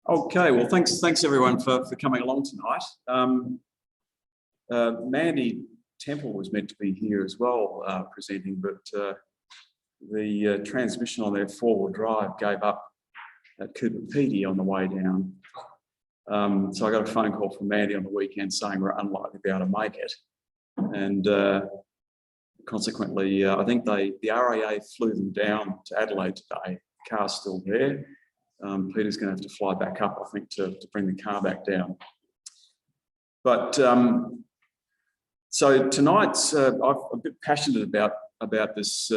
Okay, well, thanks everyone for coming along tonight. Mandy Temple was meant to be here as well, presenting, but the transmission on their four-wheel drive gave up at Cooper Pedy on the way down. So I got a phone call from Mandy on the weekend saying we're unlikely to be able to make it, and consequently, I think the RAA flew them down to Adelaide today. The car's still there. Peter's going to have to fly back up, I think, to bring the car back down. But so tonight's, I'm a bit passionate about this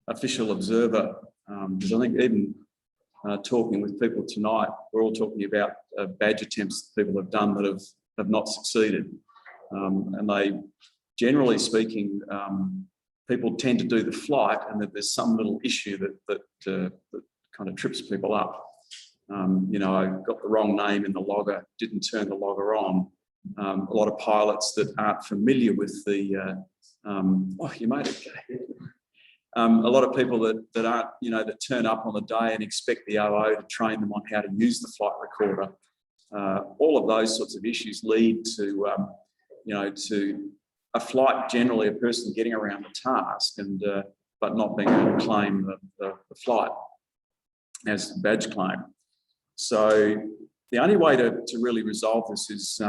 official observer, because I think even talking with people tonight, we're all talking about badge attempts that people have done that have not succeeded. And they, generally speaking, people tend to do the flight, and that there's some little issue that kind of trips people up. You know, I got the wrong name in the logger, didn't turn the logger on. A lot of pilots that aren't familiar with the, oh, you made it. A lot of people that aren't, you know, that turn up on the day and expect the OO to train them on how to use the flight recorder. All of those sorts of issues lead to, you know, to a flight, generally a person getting around the task and but not being able to claim the flight as a badge claim. So the only way to really resolve this is,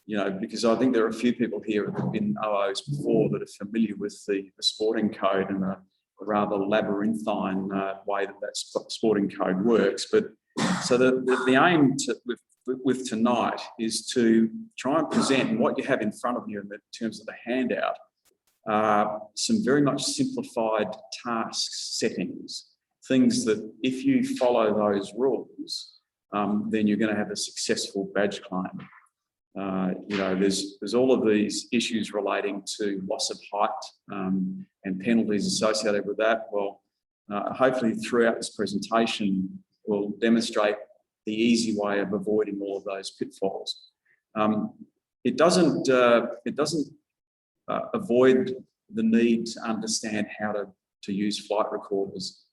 you know, because I think there are a few people here that have been OOs before that are familiar with the sporting code and the rather labyrinthine way that sporting code works. But so the aim with tonight is to try and present what you have in front of you in terms of the handout, some very much simplified task settings. Things that if you follow those rules, then you're going to have a successful badge claim. You know, there's all of these issues relating to loss of height and penalties associated with that. Well, hopefully throughout this presentation, we'll demonstrate the easy way of avoiding all of those pitfalls. It doesn't avoid the need to understand how to use flight recorders.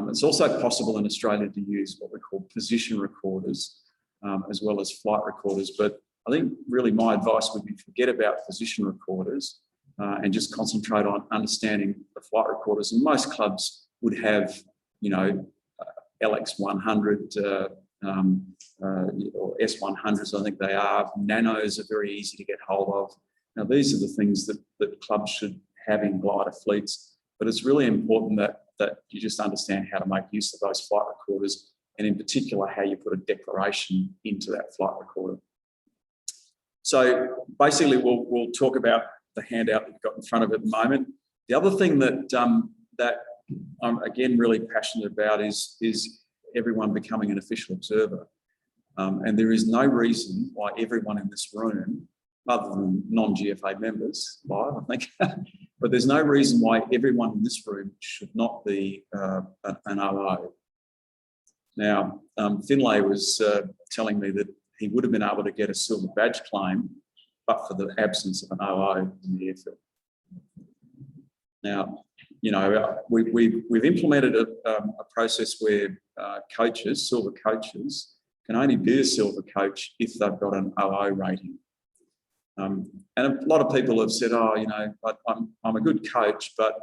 It's also possible in Australia to use what we call position recorders as well as flight recorders. But I think really my advice would be forget about position recorders and just concentrate on understanding the flight recorders. And most clubs would have, you know, LX100 or S100s, I think they are. Nanos are very easy to get hold of. Now, these are the things that clubs should have in glider fleets. But it's really important that you just understand how to make use of those flight recorders, and in particular, how you put a declaration into that flight recorder. So basically, we'll talk about the handout that you've got in front of it at the moment. The other thing that I'm again really passionate about is everyone becoming an official observer. And there is no reason why everyone in this room, other than non-GFA members, live, I think, but there's no reason why everyone in this room should not be an OO. Now, Vinall was telling me that he would have been able to get a silver badge claim, but for the absence of an OO in the airfield. Now, you know, we've implemented a process where coaches, silver coaches, can only be a silver coach if they've got an OO rating. And a lot of people have said, oh, you know, I'm a good coach, but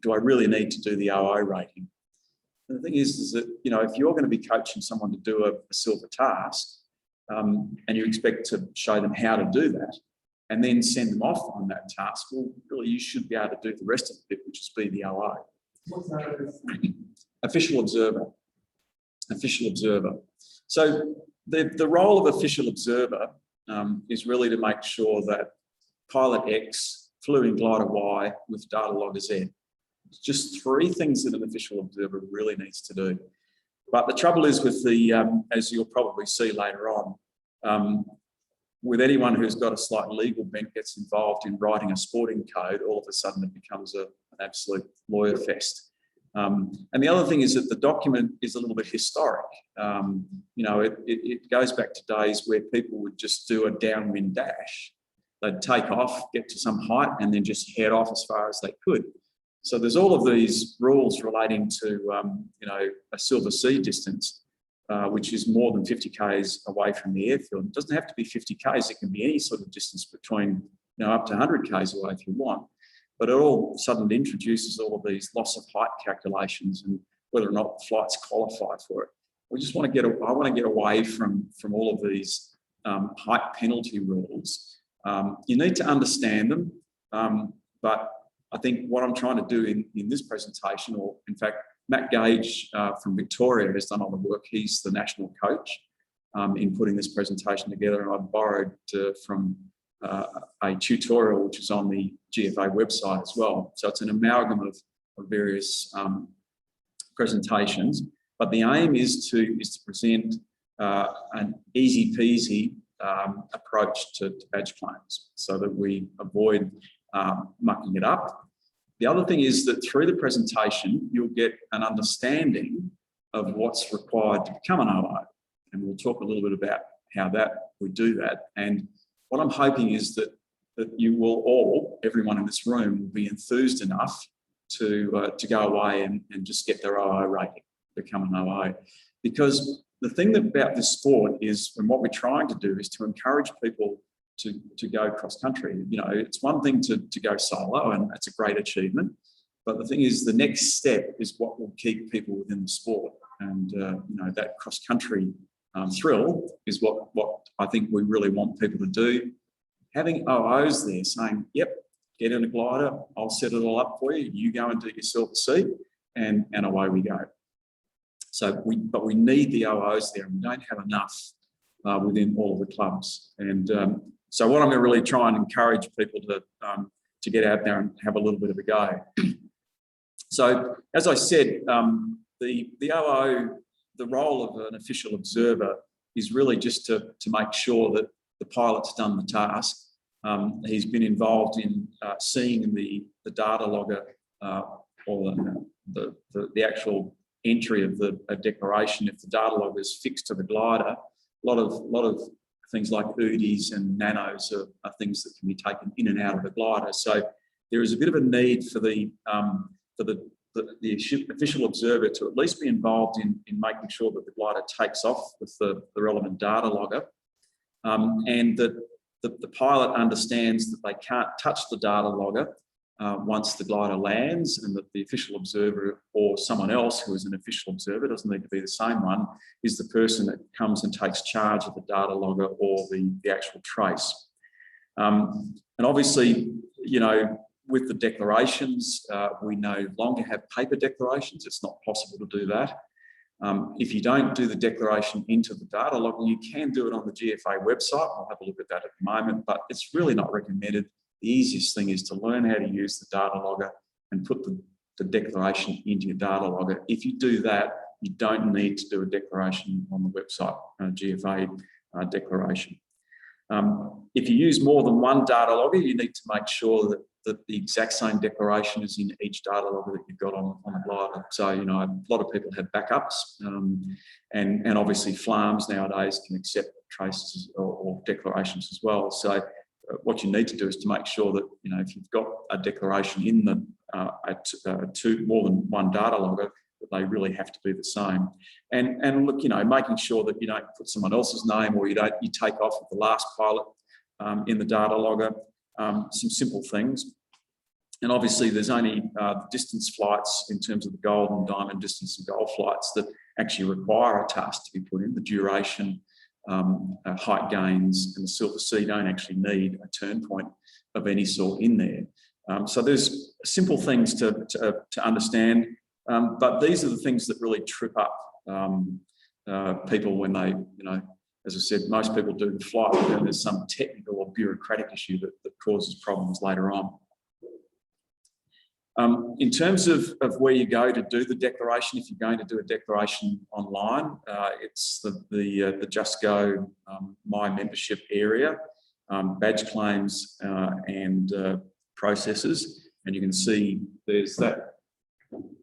do I really need to do the OO rating? And the thing is that, you know, if you're going to be coaching someone to do a silver task, and you expect to show them how to do that, and then send them off on that task, well, really, you should be able to do the rest of the bit, which is be the OO. What's that? Official observer. Official observer. So the role of official observer is really to make sure that pilot X flew in glider Y with data logger Z. just 3 things that an official observer really needs to do. But the trouble is with the, as you'll probably see later on, with anyone who's got a slight legal bent gets involved in writing a sporting code, all of a sudden it becomes an absolute lawyer fest. And the other thing is that the document is a little bit historic. You know, it goes back to days where people would just do a downwind dash. They'd take off, get to some height, and then just head off as far as they could. So there's all of these rules relating to, you know, a silver sea distance, which is more than 50 k's away from the airfield. It doesn't have to be 50 k's. It can be any sort of distance between, you know, up to 100 k's away if you want. But it all suddenly introduces all of these loss of height calculations and whether or not flights qualify for it. We just want to I want to get away from all of these height penalty rules. You need to understand them, but I think what I'm trying to do in this presentation, or in fact, Matt Gage from Victoria has done all the work. He's the national coach in putting this presentation together, and I borrowed from a tutorial which is on the GFA website as well. So it's an amalgam of various presentations, but the aim is to present an easy peasy approach to badge claims so that we avoid mucking it up. The other thing is that through the presentation, you'll get an understanding of what's required to become an OO. And we'll talk a little bit about how we do that. And what I'm hoping is that you will all, everyone in this room, will be enthused enough to go away and just get their OO rating, become an OO. Because the thing about this sport is, and what we're trying to do is to encourage people to go cross country. You know, it's one thing to go solo, and that's a great achievement. But the thing is, the next step is what will keep people within the sport. And, you know, that cross country thrill is what I think we really want people to do. Having OOs there saying, yep, get in a glider, I'll set it all up for you, you go and do your silver sea, and away we go. So but we need the OOs there, and we don't have enough within all of the clubs. And so what I'm going to really try and encourage people to get out there and have a little bit of a go. So as I said, the OO, the role of an official observer is really just to make sure that the pilot's done the task. He's been involved in seeing the data logger or the actual entry of a declaration. If the data logger is fixed to the glider, a lot of things like UDIs and nanos are things that can be taken in and out of the glider. So there is a bit of a need for the official observer to at least be involved in making sure that the glider takes off with the relevant data logger, and that the pilot understands that they can't touch the data logger once the glider lands, and that the official observer or someone else who is an official observer, doesn't need to be the same one, is the person that comes and takes charge of the data logger or the actual trace. And obviously, you know, with the declarations, we no longer have paper declarations. It's not possible to do that. If you don't do the declaration into the data logger, you can do it on the GFA website. I'll have a look at that at the moment, but it's really not recommended. The easiest thing is to learn how to use the data logger and put the declaration into your data logger. If you do that, you don't need to do a declaration on the website, GFA declaration. If you use more than one data logger, you need to make sure that the exact same declaration is in each data logger that you've got on the glider. So, you know, a lot of people have backups, and obviously FLARMs nowadays can accept traces or declarations as well. So what you need to do is to make sure that, you know, if you've got a declaration in more than one data logger, that they really have to be the same. And look, you know, making sure that you don't put someone else's name, or you take off with the last pilot in the data logger. Some simple things. And obviously there's only distance flights in terms of the gold and diamond distance and gold flights that actually require a task to be put in. The duration, height gains, and the silver sea don't actually need a turn point of any sort in there. So there's simple things to understand, but these are the things that really trip up people when they, you know, as I said, most people do the flight, but then there's some technical or bureaucratic issue that causes problems later on. In terms of where you go to do the declaration, if you're going to do a declaration online, it's the Just Go My Membership area, badge claims and processes, and you can see there's that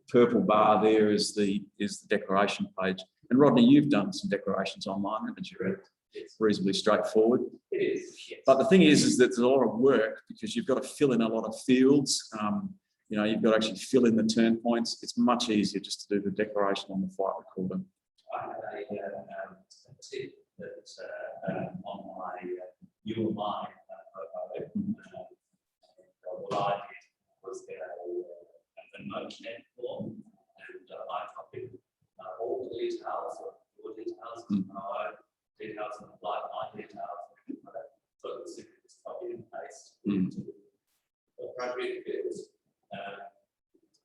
purple bar there is the declaration page. And Rodney, you've done some declarations online, haven't you? It's reasonably straightforward. It is, yes. But the thing is that there's a lot of work because you've got to fill in a lot of fields. You know, you've got to actually fill in the turn points. It's much easier just to do the declaration on the flight recorder. I had a tip that on my You and Mine photo. What I did was get a note-net form, and I copied all the details, your details, details on the flight, my details, so it's just copy and paste into the appropriate fields.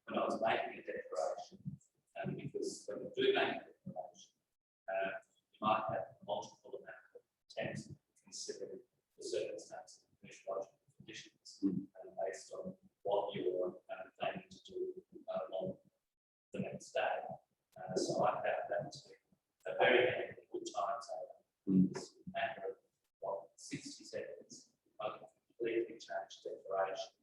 When I was making a declaration, because when you do make a declaration, you might have multiple amount of attempts considering the circumstances and meteorological conditions, and based on what you are planning to do on the next day. So I found that to be a very good time saver. It's a matter of 60 seconds. I can completely change declaration.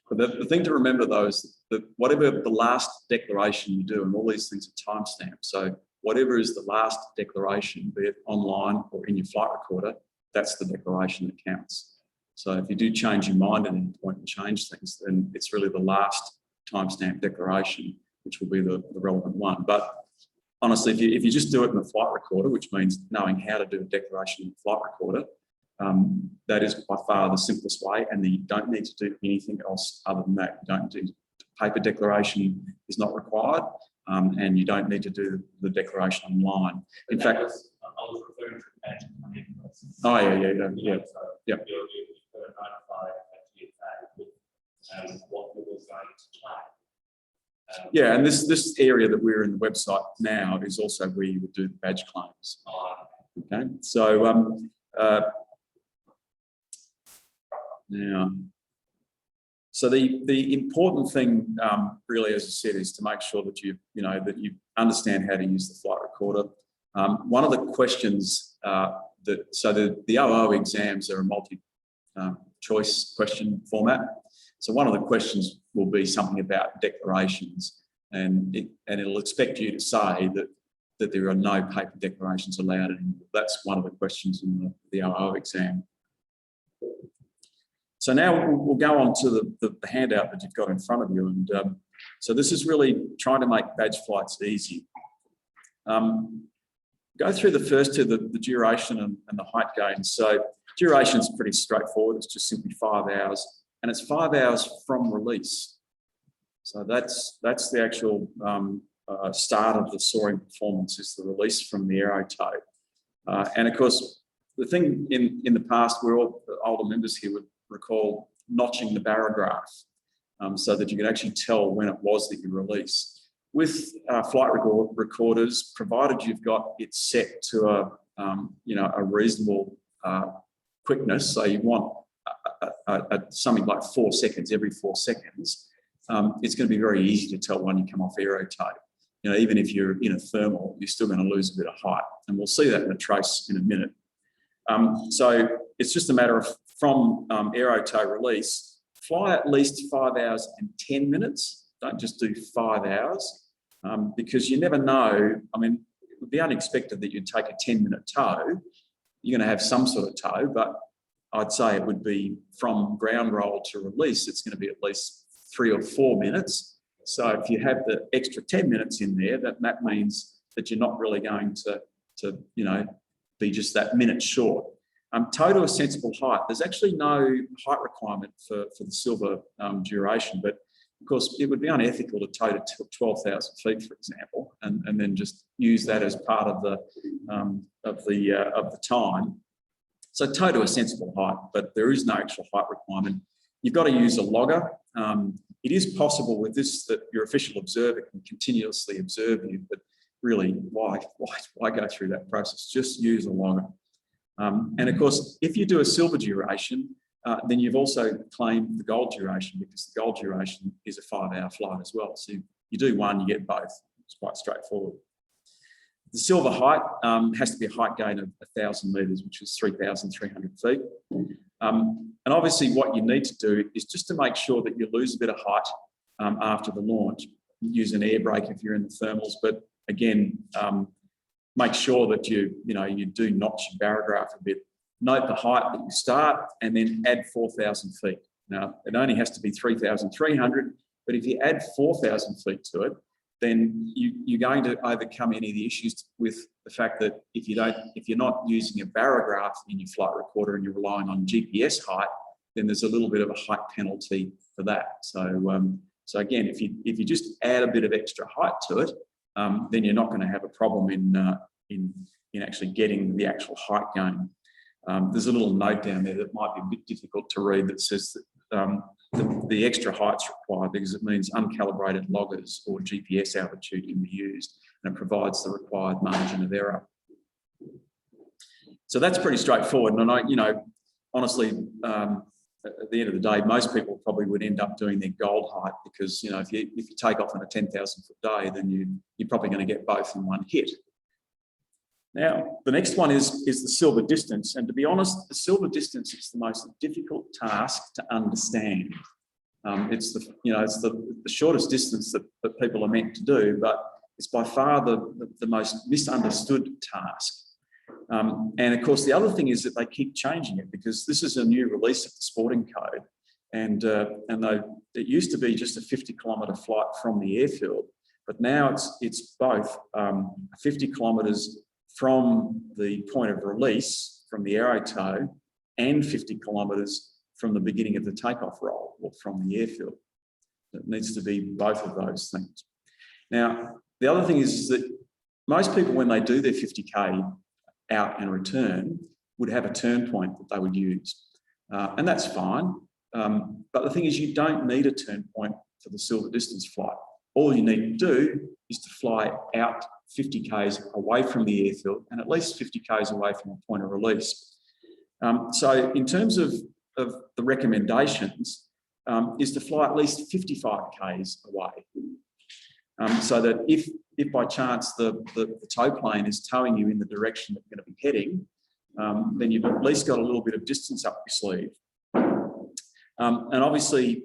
But the thing to remember though is that whatever the last declaration you do, and all these things are timestamped. So whatever is the last declaration, be it online or in your flight recorder, that's the declaration that counts. So if you do change your mind at any point and change things, then it's really the last timestamp declaration, which will be the relevant one. But honestly, if you just do it in the flight recorder, which means knowing how to do a declaration in the flight recorder, that is by far the simplest way, and you don't need to do anything else other than that. You don't do paper declaration is not required, and you don't need to do the declaration online. In fact, I was referring to badge claim. Oh yeah. So you're notified with what you were going to claim. Yeah, and this area that we're in the website now is also where you would do the badge claims. Okay, so now, so the important thing really, as I said, is to make sure that you understand how to use the flight recorder. One of the questions the OO exams are a multi-choice question format. So one of the questions will be something about declarations, and it'll expect you to say that there are no paper declarations allowed anymore. That's one of the questions in the OO exam. So now we'll go on to the handout that you've got in front of you. And so this is really trying to make badge flights easy. Go through the first two, the duration and the height gain. So duration is pretty straightforward. It's just simply 5 hours, and it's 5 hours from release. So that's the actual start of the soaring performance, is the release from the aero tow. And of course, the thing in the past, we're all older members here would recall notching the barograph so that you could actually tell when it was that you release. With flight recorders, provided you've got it set to a reasonable quickness, so you want something like 4 seconds every 4 seconds, it's going to be very easy to tell when you come off aero tow. Even if you're in a thermal, you're still going to lose a bit of height, and we'll see that in a trace in a minute. So it's just a matter of from aero tow release, fly at least 5 hours and 10 minutes. Don't just do 5 hours because you never know. I mean, it would be unexpected that you'd take a 10-minute tow. You're going to have some sort of tow, but I'd say it would be from ground roll to release. It's going to be at least 3 or 4 minutes. So if you have the extra 10 minutes in there, that means that you're not really going to be just that minute short. Tow to a sensible height. There's actually no height requirement for the silver duration, but of course it would be unethical to tow to 12,000 feet, for example, and then just use that as part of the time. So tow to a sensible height, but there is no actual height requirement. You've got to use a logger. It is possible with this that your official observer can continuously observe you, but really, why go through that process? Just use a logger. And of course, if you do a silver duration, then you've also claimed the gold duration, because the gold duration is a 5-hour flight as well. So you do one, you get both. It's quite straightforward. The silver height has to be a height gain of 1,000 metres, which is 3,300 feet. And obviously what you need to do is just to make sure that you lose a bit of height after the launch. Use an air brake if you're in the thermals, but again, make sure that you do notch your barograph a bit. Note the height that you start and then add 4,000 feet. Now, it only has to be 3,300, but if you add 4,000 feet to it, then you're going to overcome any of the issues with the fact that if you're not using a barograph in your flight recorder and you're relying on GPS height, then there's a little bit of a height penalty for that. So again, if you just add a bit of extra height to it, then you're not going to have a problem in actually getting the actual height gain. There's a little note down there that might be a bit difficult to read that says that the extra height's required because it means uncalibrated loggers or GPS altitude can be used, and it provides the required margin of error. So that's pretty straightforward. And honestly, at the end of the day, most people probably would end up doing their gold height because, if you take off on a 10,000 foot day, then you're probably going to get both in one hit. Now, the next one is the silver distance. And to be honest, the silver distance is the most difficult task to understand. It's the shortest distance that people are meant to do, but it's by far the most misunderstood task. And of course, the other thing is that they keep changing it because this is a new release of the sporting code. And it used to be just a 50-kilometre flight from the airfield, but now it's both 50 kilometres from the point of release from the aero tow and 50 kilometres from the beginning of the takeoff roll or from the airfield. It needs to be both of those things. Now, the other thing is that most people, when they do their 50K out and return, would have a turn point that they would use. And that's fine. But the thing is, you don't need a turn point for the silver distance flight. All you need to do is to fly out 50 Ks away from the airfield and at least 50 Ks away from the point of release. So in terms of the recommendations, is to fly at least 55 Ks away. So that if by chance the tow plane is towing you in the direction that you're going to be heading, then you've at least got a little bit of distance up your sleeve. And obviously,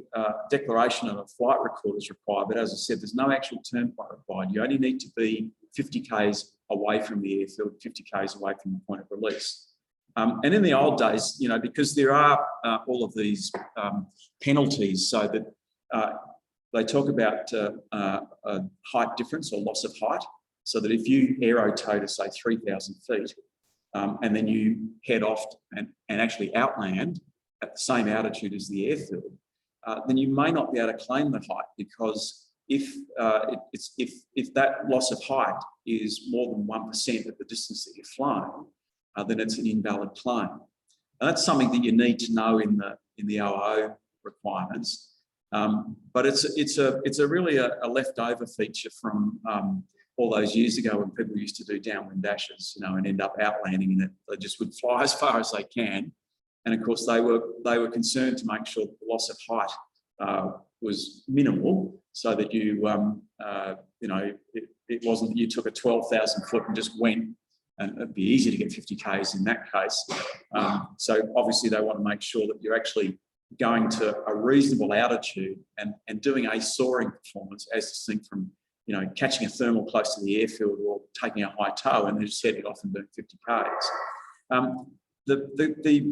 declaration of a flight record is required, but as I said, there's no actual turn point required. You only need to be 50 Ks away from the airfield, 50 Ks away from the point of release. And in the old days, because there are all of these penalties, so that they talk about a height difference or loss of height, so that if you aero tow to say 3,000 feet, and then you head off and actually outland at the same altitude as the airfield, then you may not be able to claim the height because if that loss of height is more than 1% of the distance that you're flying, then it's an invalid claim. And that's something that you need to know in the OO requirements. But it's a really a leftover feature from all those years ago when people used to do downwind dashes, and end up outlanding in it. They just would fly as far as they can. And of course, they were concerned to make sure that the loss of height was minimal, so that it wasn't that you took a 12,000 foot and just went, and it'd be easy to get 50 Ks in that case. So obviously, they want to make sure that you're actually going to a reasonable altitude and doing a soaring performance, as distinct from catching a thermal close to the airfield or taking a high tow and then just heading off and doing 50 Ks.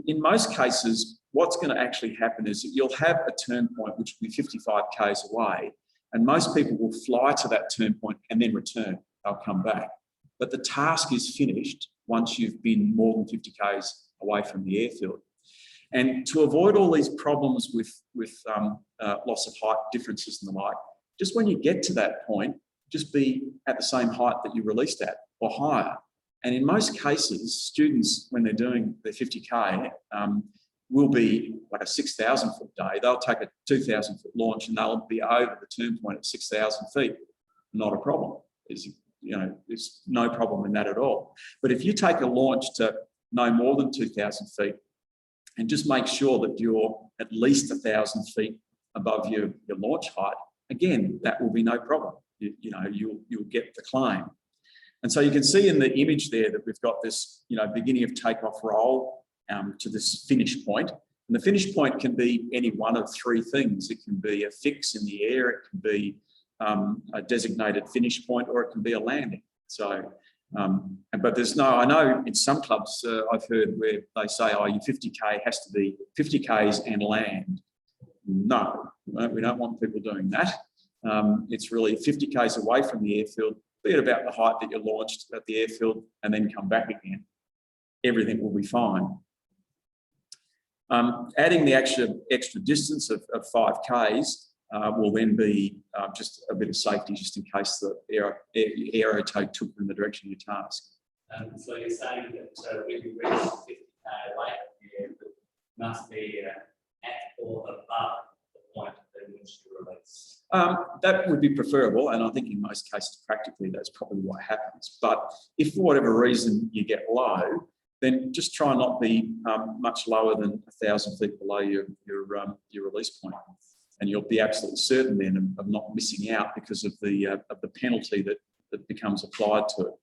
In most cases, what's going to actually happen is that you'll have a turn point which will be 55 Ks away, and most people will fly to that turn point and then return. They'll come back. But the task is finished once you've been more than 50 Ks away from the airfield. And to avoid all these problems with loss of height differences and the like, just when you get to that point, just be at the same height that you released at or higher. And in most cases, students, when they're doing their 50K, will be like a 6,000 foot day. They'll take a 2,000 foot launch and they'll be over the turn point at 6,000 feet. Not a problem. There's no problem in that at all. But if you take a launch to no more than 2,000 feet and just make sure that you're at least 1,000 feet above your launch height. Again, that will be no problem. You'll get the claim. And so you can see in the image there that we've got this, beginning of takeoff roll to this finish point. And the finish point can be any one of three things. It can be a fix in the air, it can be a designated finish point, or it can be a landing. So, but there's no, I know in some clubs I've heard where they say, oh, your 50K has to be 50 Ks and land. No, we don't want people doing that. It's really 50 Ks away from the airfield, be it about the height that you launched at the airfield, and then come back again. Everything will be fine. Adding the extra distance of 5 Ks will then be just a bit of safety, just in case the aero tow took in the direction of your task. So you're saying that when you reach 50K away from the airfield, must be at or above the point at which you release? That would be preferable, and I think in most cases, practically, that's probably what happens. But if for whatever reason you get low, then just try and not be much lower than 1,000 feet below your release point, and you'll be absolutely certain then of not missing out because of the penalty that becomes applied to it.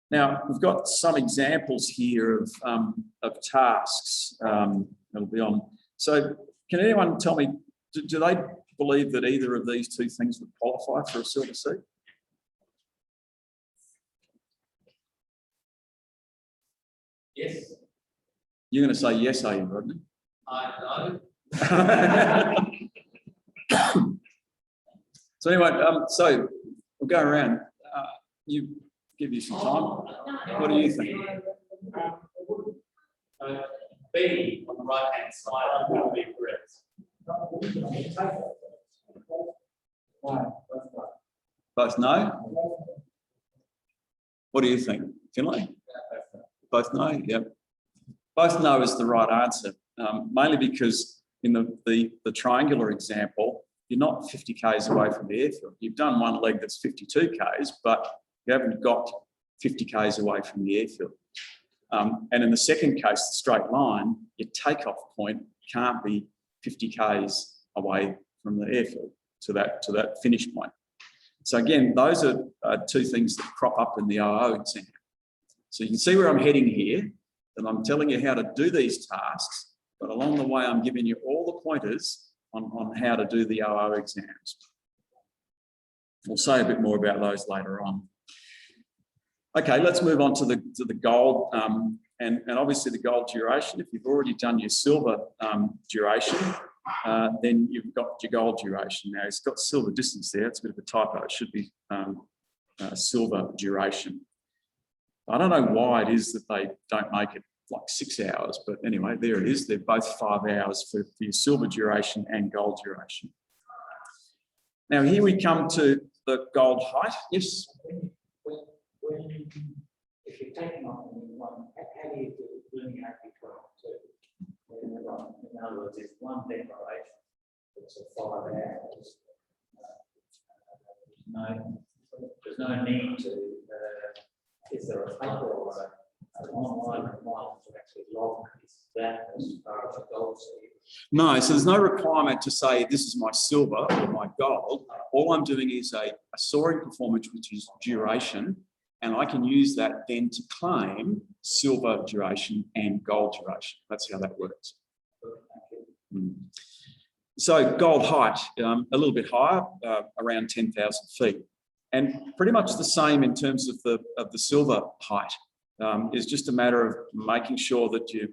Now we've got some examples here of tasks that'll be on. So can anyone tell me, do they believe that either of these two things would qualify for a silver C? Yes. You're going to say yes, are you, Rodney? I know. So anyway, so we'll go around. You give you some time. What do you think? B on the right-hand side will be correct. Both no? What do you think, Finlay? Both no? Yep. Both no is the right answer, mainly because in the triangular example, you're not 50 Ks away from the airfield. You've done one leg that's 52 Ks, but you haven't got 50 Ks away from the airfield. And in the second case, the straight line, your takeoff point can't be 50 Ks away from the airfield to that finish point. So again, those are two things that crop up in the OO exam. So you can see where I'm heading here, that I'm telling you how to do these tasks, but along the way, I'm giving you all the pointers on how to do the OO exams. We'll say a bit more about those later on. Okay, let's move on to the gold, and obviously the gold duration. If you've already done your silver duration, then you've got your gold duration. Now it's got silver distance there. It's a bit of a typo. It should be silver duration. I don't know why it is that they don't make it like 6 hours, but anyway, there it is. They're both 5 hours for your silver duration and gold duration. Now here we come to the gold height. Yes. If you're taking off one, how do you delineate between two? In other words, there's one declaration that's a 5 hours. There's no need to. Is there a paper or an online requirement to actually log that as far as a gold seal? No, so there's no requirement to say this is my silver or my gold. All I'm doing is a soaring performance, which is duration, and I can use that then to claim silver duration and gold duration. That's how that works. So gold height, a little bit higher, around 10,000 feet. And pretty much the same in terms of the silver height. Is just a matter of making sure that you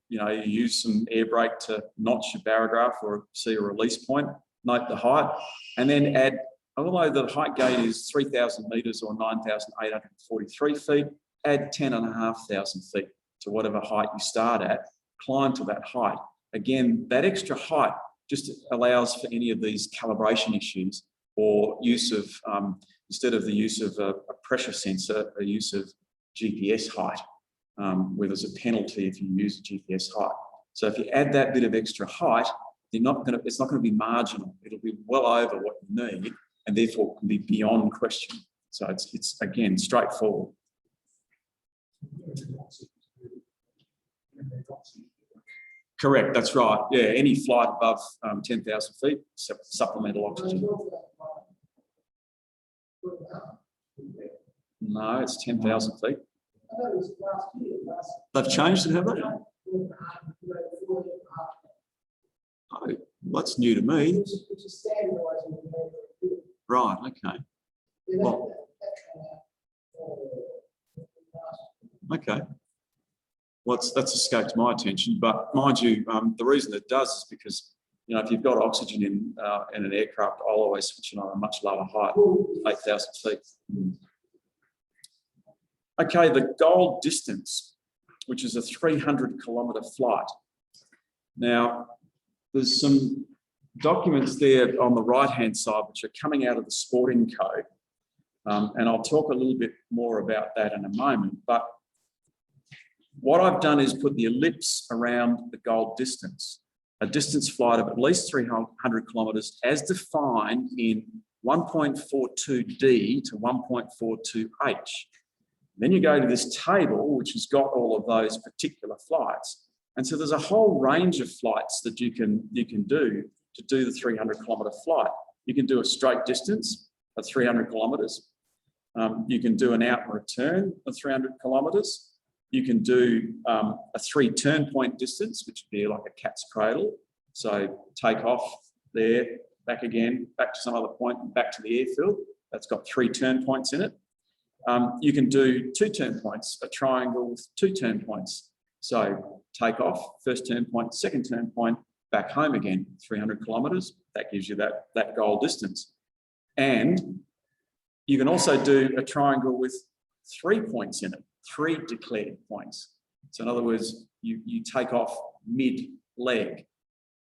use some air brake to notch your barograph or see a release point, note the height, and then add, although the height gate is 3,000 metres or 9,843 feet, add 10,500 feet to whatever height you start at, climb to that height. Again, that extra height just allows for any of these calibration issues or use of, instead of the use of a pressure sensor, a use of GPS height, where there's a penalty if you use a GPS height. So if you add that bit of extra height, it's not going to be marginal. It'll be well over what you need, and therefore can be beyond question. So it's again straightforward. Correct, that's right. Yeah, any flight above 10,000 feet, supplemental oxygen. No, it's 10,000 feet. They've changed it, have they? Oh, that's new to me. Right, okay. Well, okay. Well, that's escaped my attention, but mind you, the reason it does is because, you know, if you've got oxygen in an aircraft, I'll always switch it on a much lower height, 8,000 feet. Okay, the goal distance, which is a 300-kilometre flight. Now, there's some documents there on the right-hand side which are coming out of the sporting code, and I'll talk a little bit more about that in a moment. But what I've done is put the ellipse around the goal distance, a distance flight of at least 300 kilometres as defined in 1.42D to 1.42H. Then you go to this table, which has got all of those particular flights. And so there's a whole range of flights that you can do to do the 300-kilometre flight. You can do a straight distance of 300 kilometres. You can do an out and return of 300 kilometres. You can do a 3 turn point distance, which would be like a cat's cradle. So take off there, back again, back to some other point, and back to the airfield. That's got 3 turn points in it. You can do 2 turn points, a triangle with 2 turn points. So take off, first turn point, second turn point, back home again, 300 kilometres. That gives you that goal distance. And you can also do a triangle with 3 points in it, 3 declared points. So in other words, you take off mid-leg.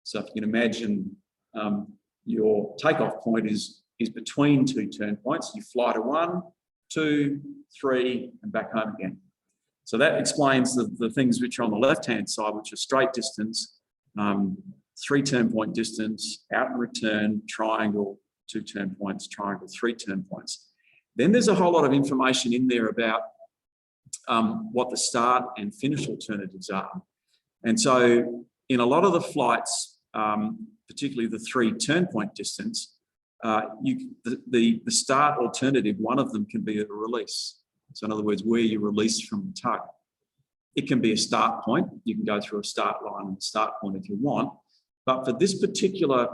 So if you can imagine your takeoff point is between 2 turn points, you fly to 1, 2, 3, and back home again. So that explains the things which are on the left-hand side, which are straight distance, 3 turn point distance, out and return, triangle, 2 turn points, triangle, 3 turn points. Then there's a whole lot of information in there about what the start and finish alternatives are. And so in a lot of the flights, particularly the 3 turn point distance, the start alternative, one of them can be a release. So in other words, where you release from the tug. It can be a start point. You can go through a start line and start point if you want. But for this particular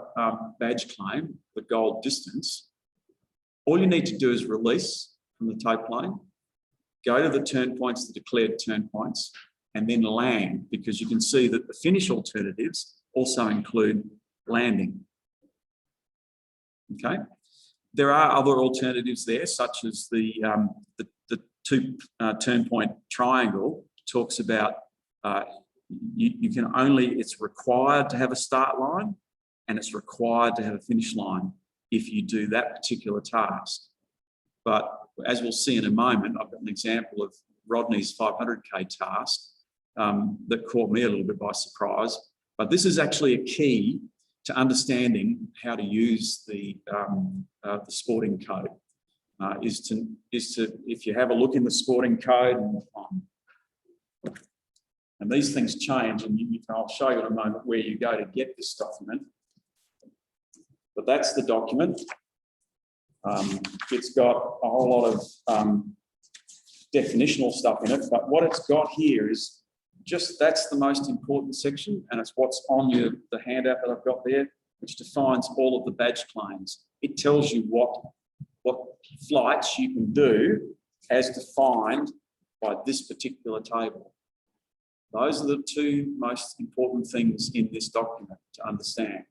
badge claim, the goal distance, all you need to do is release from the tow plane, go to the turn points, the declared turn points, and then land, because you can see that the finish alternatives also include landing. Okay, there are other alternatives there, such as the 2 turn point triangle talks about you can only, it's required to have a start line and it's required to have a finish line if you do that particular task. But as we'll see in a moment, I've got an example of Rodney's 500k task that caught me a little bit by surprise. But this is actually a key to understanding how to use the sporting code. Is to if you have a look in the sporting code, and these things change, and I'll show you in a moment where you go to get this document. But that's the document. It's got a whole lot of definitional stuff in it, but what it's got here is just, that's the most important section, and it's what's on the handout that I've got there, which defines all of the badge claims. It tells you what flights you can do as defined by this particular table. Those are the 2 most important things in this document to understand.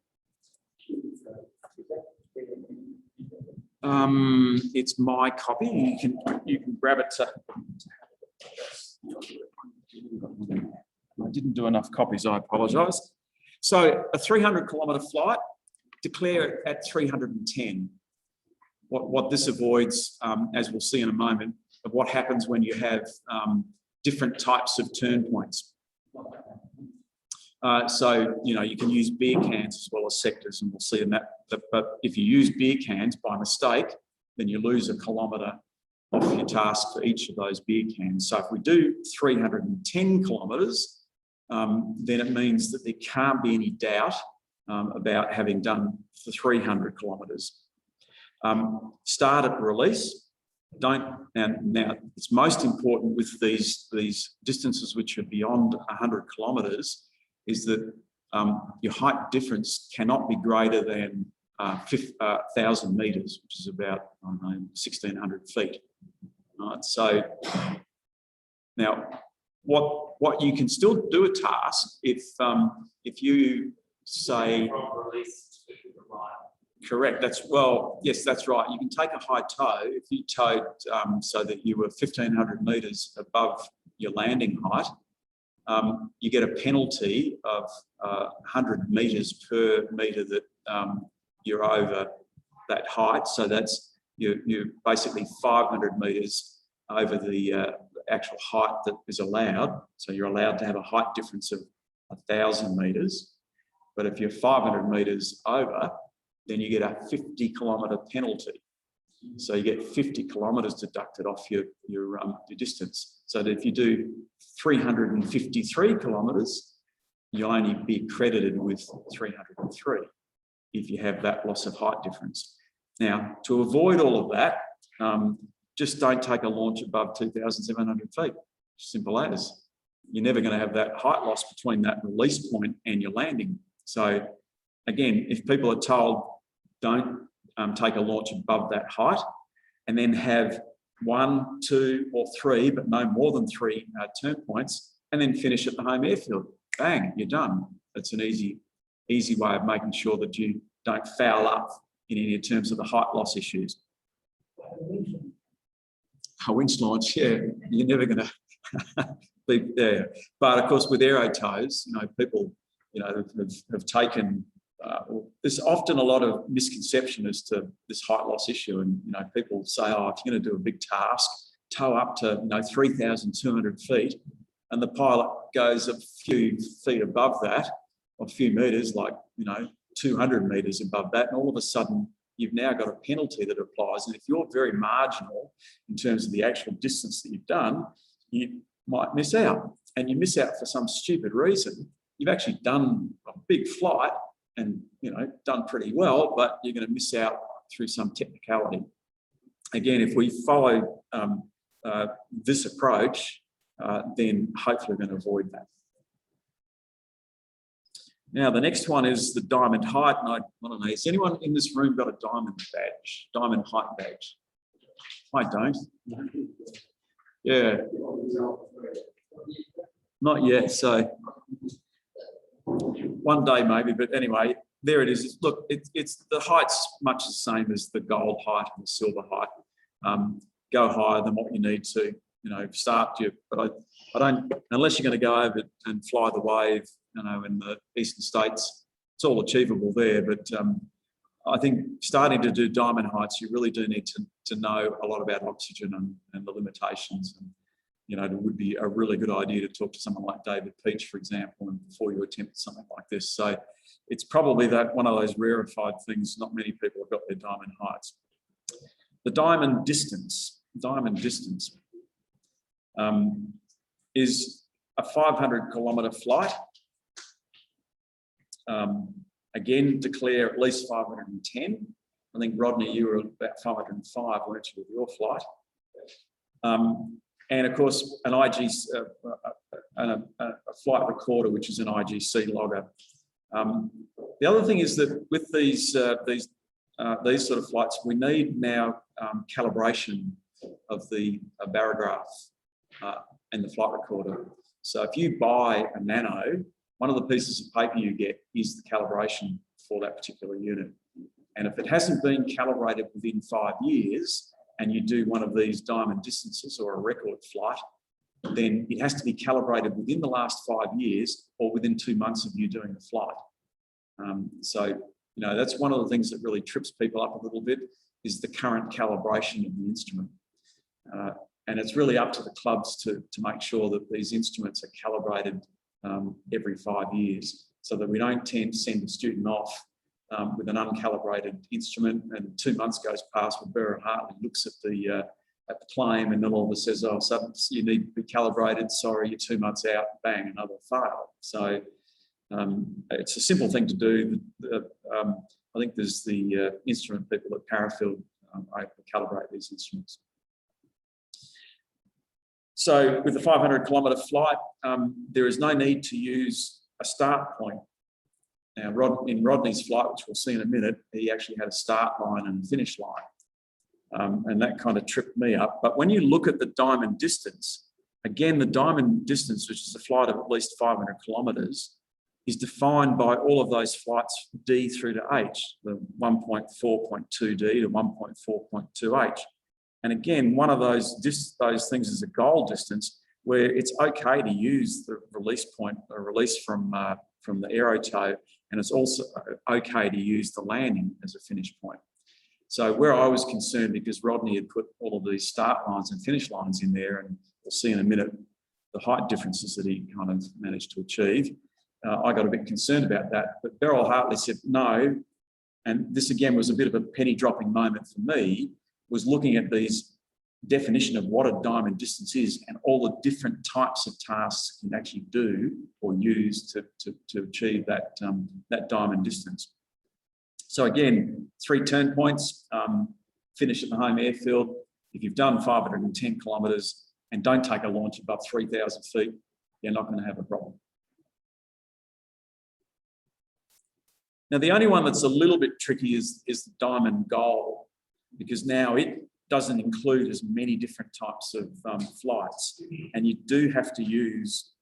It's my copy. You can grab it. I didn't do enough copies, I apologise. So a 300-kilometre flight, declare it at 310. What this avoids, as we'll see in a moment, of what happens when you have different types of turn points. So, you know, you can use beer cans as well as sectors, and we'll see in that. But if you use beer cans by mistake, then you lose a kilometre off your task for each of those beer cans. So if we do 310 kilometres, then it means that there can't be any doubt about having done for 300 kilometres. Start at release. Now it's most important with these distances which are beyond 100 kilometres is that your height difference cannot be greater than 1,000 metres, which is about 1,600 feet. Right, so now what you can still do a task if you say From release to the right. correct. Yes, that's right. You can take a high tow if you towed so that you were 1,500 metres above your landing height. You get a penalty of 100 metres per metre that you're over that height. So that's you're basically 500 metres over the actual height that is allowed. So you're allowed to have a height difference of 1,000 metres. But if you're 500 metres over, then you get a 50-kilometre penalty. So you get 50 kilometres deducted off your distance. So that if you do 353 kilometres, you'll only be credited with 303 if you have that loss of height difference. Now, to avoid all of that, just don't take a launch above 2,700 feet. Simple as. You're never going to have that height loss between that release point and your landing. So again, if people are told don't take a launch above that height, and then have 1, 2, or 3, but no more than 3 turn points, and then finish at the home airfield. Bang, you're done. That's an easy way of making sure that you don't foul up in any terms of the height loss issues. A winch launch, yeah, you're never going to be there. But of course, with aero tows, people, have taken. There's often a lot of misconception as to this height loss issue, and people say, "Oh, if you're going to do a big task, tow up to 3,200 feet," and the pilot goes a few feet above that, or a few metres, like 200 metres above that, and all of a sudden you've now got a penalty that applies. And if you're very marginal in terms of the actual distance that you've done, you might miss out, and you miss out for some stupid reason. You've actually done a big flight and done pretty well, but you're going to miss out through some technicality. Again, if we follow this approach, then hopefully we're going to avoid that. Now, the next one is the diamond height. And I don't know, has anyone in this room got a diamond badge, diamond height badge? I don't. Yeah. Not yet, so one day maybe, but anyway, there it is. Look, it's the height's much the same as the gold height and the silver height. Go higher than what you need to, start you. But I don't, unless you're going to go over and fly the wave, in the eastern states, it's all achievable there. But I think starting to do diamond heights, you really do need to know a lot about oxygen and the limitations. And it would be a really good idea to talk to someone like David Peach, for example, and before you attempt something like this. So it's probably that one of those rarefied things. Not many people have got their diamond heights. The diamond distance is a 500 kilometre flight. Again, declare at least 510. I think, Rodney, you were about 505, weren't you, with your flight? And of course, an IG, a flight recorder, which is an IGC logger. The other thing is that with these sort of flights, we need now calibration of the barograph and the flight recorder. So if you buy a Nano, one of the pieces of paper you get is the calibration for that particular unit. And if it hasn't been calibrated within 5 years, and you do one of these diamond distances or a record flight, then it has to be calibrated within the last 5 years or within 2 months of you doing the flight. So that's one of the things that really trips people up a little bit, is the current calibration of the instrument. And it's really up to the clubs to make sure that these instruments are calibrated every 5 years, so that we don't tend to send a student off with an uncalibrated instrument, and 2 months goes past where Burr Hartley looks at the at the claim, and then all of a sudden says, oh, so you need to be calibrated. Sorry, you're 2 months out. Bang, another fail. So it's a simple thing to do. I think there's the instrument people at Parafield calibrate these instruments. So with the 500-kilometre flight, there is no need to use a start point. Now, in Rodney's flight, which we'll see in a minute, he actually had a start line and a finish line. And that kind of tripped me up. But when you look at the diamond distance, again, the diamond distance, which is a flight of at least 500 kilometres, is defined by all of those flights D through to H, the 1.4.2D to 1.4.2H. And again, one of those things is a goal distance where it's okay to use the release point, a release from the aero toe, and it's also okay to use the landing as a finish point. So where I was concerned, because Rodney had put all of these start lines and finish lines in there, and we'll see in a minute the height differences that he kind of managed to achieve, I got a bit concerned about that. But Beryl Hartley said no, and this again was a bit of a penny dropping moment for me, was looking at these definition of what a diamond distance is and all the different types of tasks you can actually do or use to achieve that, that diamond distance. So again, 3 turn points, finish at the home airfield. If you've done 510 kilometres and don't take a launch above 3,000 feet, you're not going to have a problem. Now, the only one that's a little bit tricky is the diamond goal, because now it doesn't include as many different types of flights, and you do have to use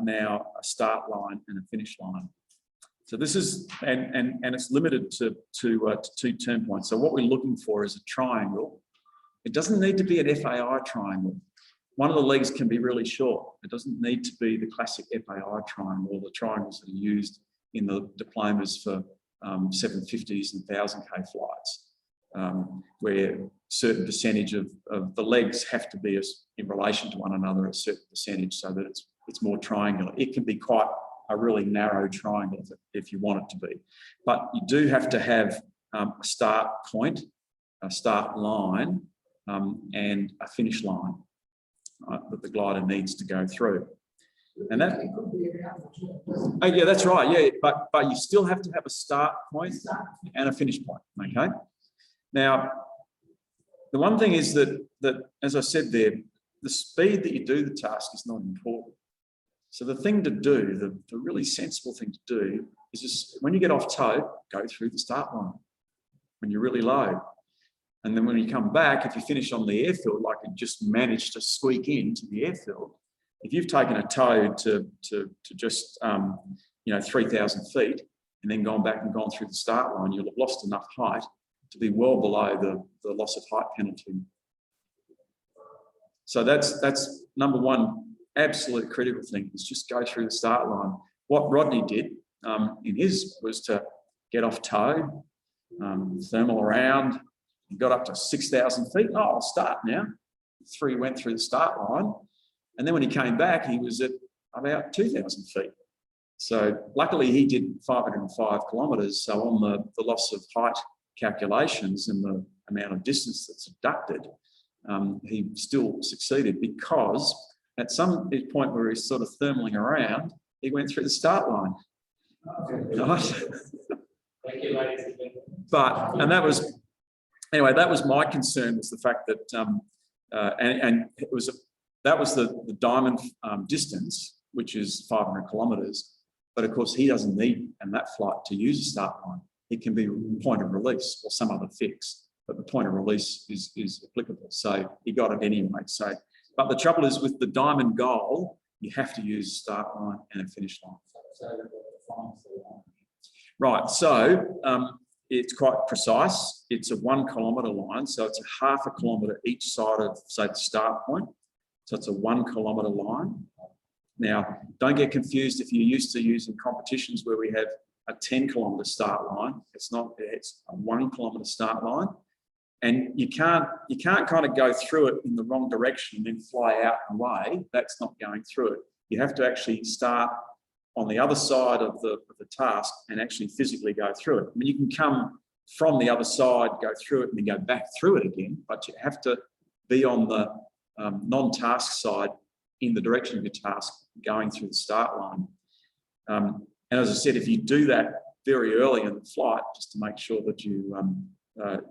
now a start line and a finish line. So this is, and it's limited to 2 turn points. So what we're looking for is a triangle. It doesn't need to be an FAI triangle. One of the legs can be really short. It doesn't need to be the classic FAI triangle, or the triangles that are used in the diplomas for 750s and 1,000K flights, where certain percentage of the legs have to be in relation to one another, a certain percentage, so that it's more triangular. It can be quite a really narrow triangle if you want it to be. But you do have to have a start point, a start line, and a finish line that the glider needs to go through. And that, oh yeah, that's right, yeah, but you still have to have a start point and a finish point, okay? Now, the one thing is that as I said there, the speed that you do the task is not important. So the thing to do, the really sensible thing to do is just, when you get off toe, go through the start line when you're really low. And then when you come back, if you finish on the airfield, like you just managed to squeak into the airfield, if you've taken a toe to just, 3,000 feet and then gone back and gone through the start line, you'll have lost enough height to be well below the loss of height penalty. So that's number one, absolute critical thing, is just go through the start line. What Rodney did in his was to get off toe, thermal around, he got up to 6,000 feet. Oh, I'll start now. Went through the start line. And then when he came back, he was at about 2,000 feet. So luckily he did 505 kilometres. So on the loss of height calculations and the amount of distance that's deducted, he still succeeded, because at some point where he's sort of thermaling around, he went through the start line. Right? Thank you, ladies and gentlemen. And that was, anyway, that was my concern, was the fact that, that was the diamond distance, which is 500 kilometres. But of course, he doesn't need in that flight to use a start line. It can be point of release or some other fix, but the point of release is applicable. So he got it anyway. So, but the trouble is with the diamond goal, you have to use a start line and a finish line. Right, so it's quite precise. It's a 1 kilometre line, so it's a half a kilometre each side of, say, the start point. So it's a 1 kilometre line. Now, don't get confused if you're used to using competitions where we have a 10 kilometre start line. It's not, it's a 1 kilometre start line. And you can't kind of go through it in the wrong direction and then fly out and away. That's not going through it. You have to actually start on the other side of the task and actually physically go through it. I mean, you can come from the other side, go through it, and then go back through it again, but you have to be on the non-task side in the direction of your task going through the start line. And as I said, if you do that very early in the flight, just to make sure that you, that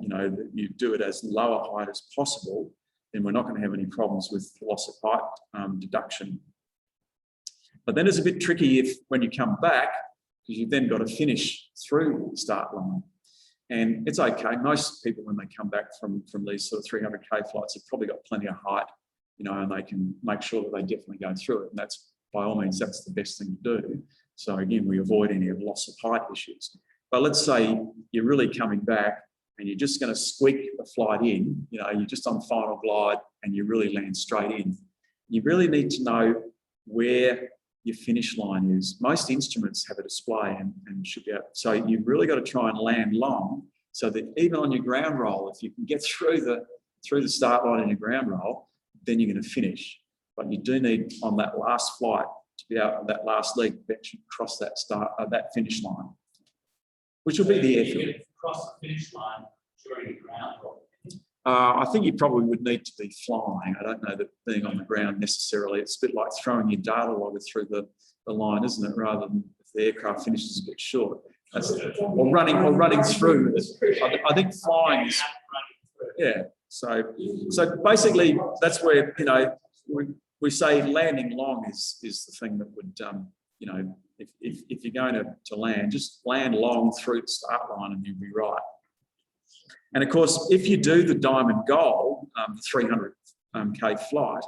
you do it as low a height as possible, then we're not going to have any problems with loss of height deduction. But then it's a bit tricky when you come back, because you've then got to finish through the start line. And it's okay. Most people, when they come back from these sort of 300K flights, have probably got plenty of height, and they can make sure that they definitely go through it. And that's, by all means, that's the best thing to do. So again, we avoid any of loss of height issues. But let's say you're really coming back and you're just going to squeak the flight in, you're just on final glide and you really land straight in. You really need to know where your finish line is. Most instruments have a display and should be able, so you've really got to try and land long so that even on your ground roll, if you can get through the start line in your ground roll, then you're going to finish. But you do need on that last flight to be able, that last leg, that should cross that that finish line, which will be the airfield. Cross the finish line during the ground roll. I think you probably would need to be flying. I don't know that being on the ground necessarily. It's a bit like throwing your data logger through the line, isn't it? Rather than if the aircraft finishes a bit short. Or running through. I think flying is, yeah. So basically that's where, we say landing long is the thing that would, if you're going to land, just land long through the start line and you'll be right. And of course, if you do the diamond gold, the 300K flight,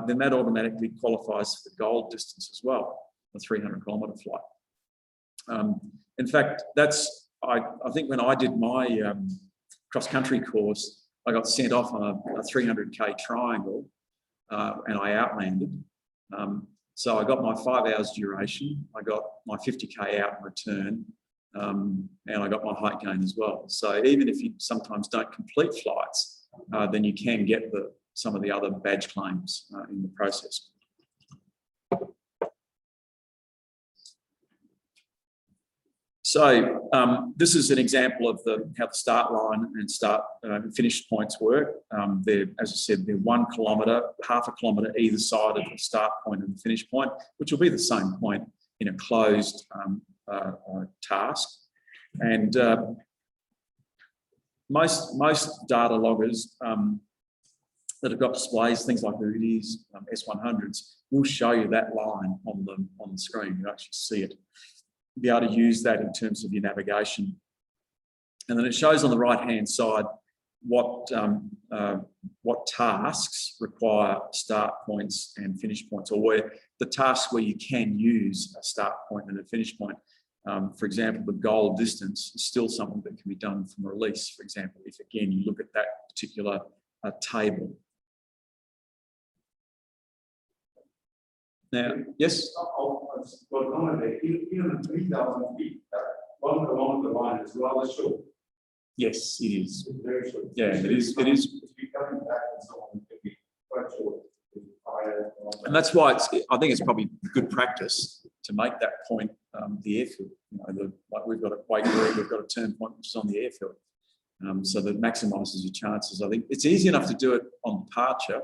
then that automatically qualifies for the gold distance as well, the 300-kilometre flight. In fact, I think when I did my cross-country course, I got sent off on a 300K triangle and I outlanded. So I got my 5 hours duration, I got my 50K out and return, and I got my height gain as well. So even if you sometimes don't complete flights, then you can get some of the other badge claims in the process. So this is an example of how the start line and finish points work. As I said, they're 1 kilometre, half a kilometre either side of the start point and the finish point, which will be the same point in a closed task. And most data loggers that have got displays, things like Udis, S100s, will show you that line on the screen. You actually see it. Be able to use that in terms of your navigation. And then it shows on the right-hand side what tasks require start points and finish points, or where the tasks where you can use a start point and a finish point. For example, the goal distance is still something that can be done from release, for example, if again you look at that particular table. Now, yes? Even 3,000 feet, 1 kilometre line is rather short. Yes, it is. It's very short. Yeah, it is. It is. If you're coming back and so on, it can be quite short. And that's why I think it's probably good practice to make that point the airfield. Like we've got a wake where we've got a turn point which is on the airfield, so that maximises your chances. I think it's easy enough to do it on departure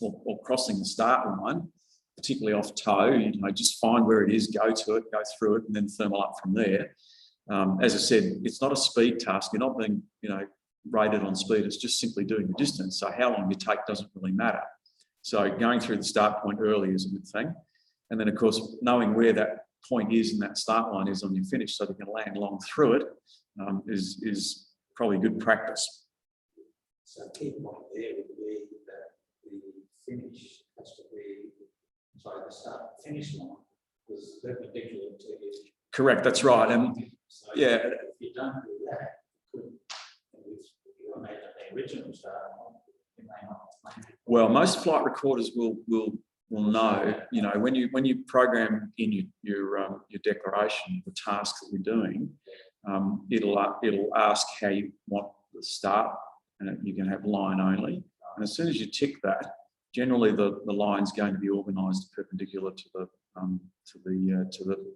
or crossing the start line, particularly off toe. Just find where it is, go to it, go through it, and then thermal up from there. As I said, it's not a speed task. You're not being, rated on speed. It's just simply doing the distance. So how long you take doesn't really matter. So going through the start point early is a good thing. And then, of course, knowing where that point is and that start line is on your finish so that you can land long through it is probably good practice. So key point there would be that the finish has to be, the start finish line was perpendicular to the. Correct, that's right. And so yeah. If you don't do that, you made the original start line, you may not. Well, most flight recorders will know, when you program in your declaration the tasks that you're doing, it'll ask how you want the start, and you can have line only. And as soon as you tick that, generally the line's going to be organised perpendicular to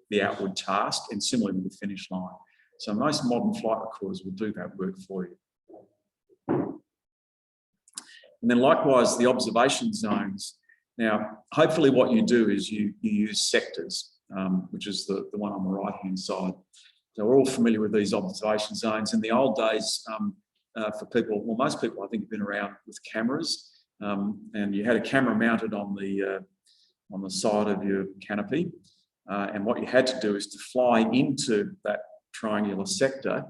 the outward task, and similarly with the finish line. So most modern flight recorders will do that work for you. And then likewise, the observation zones. Now, hopefully what you do is you use sectors, which is the one on the right-hand side. So we're all familiar with these observation zones. In the old days, for people, well, most people I think have been around with cameras, and you had a camera mounted on the side of your canopy. And what you had to do is to fly into that triangular sector,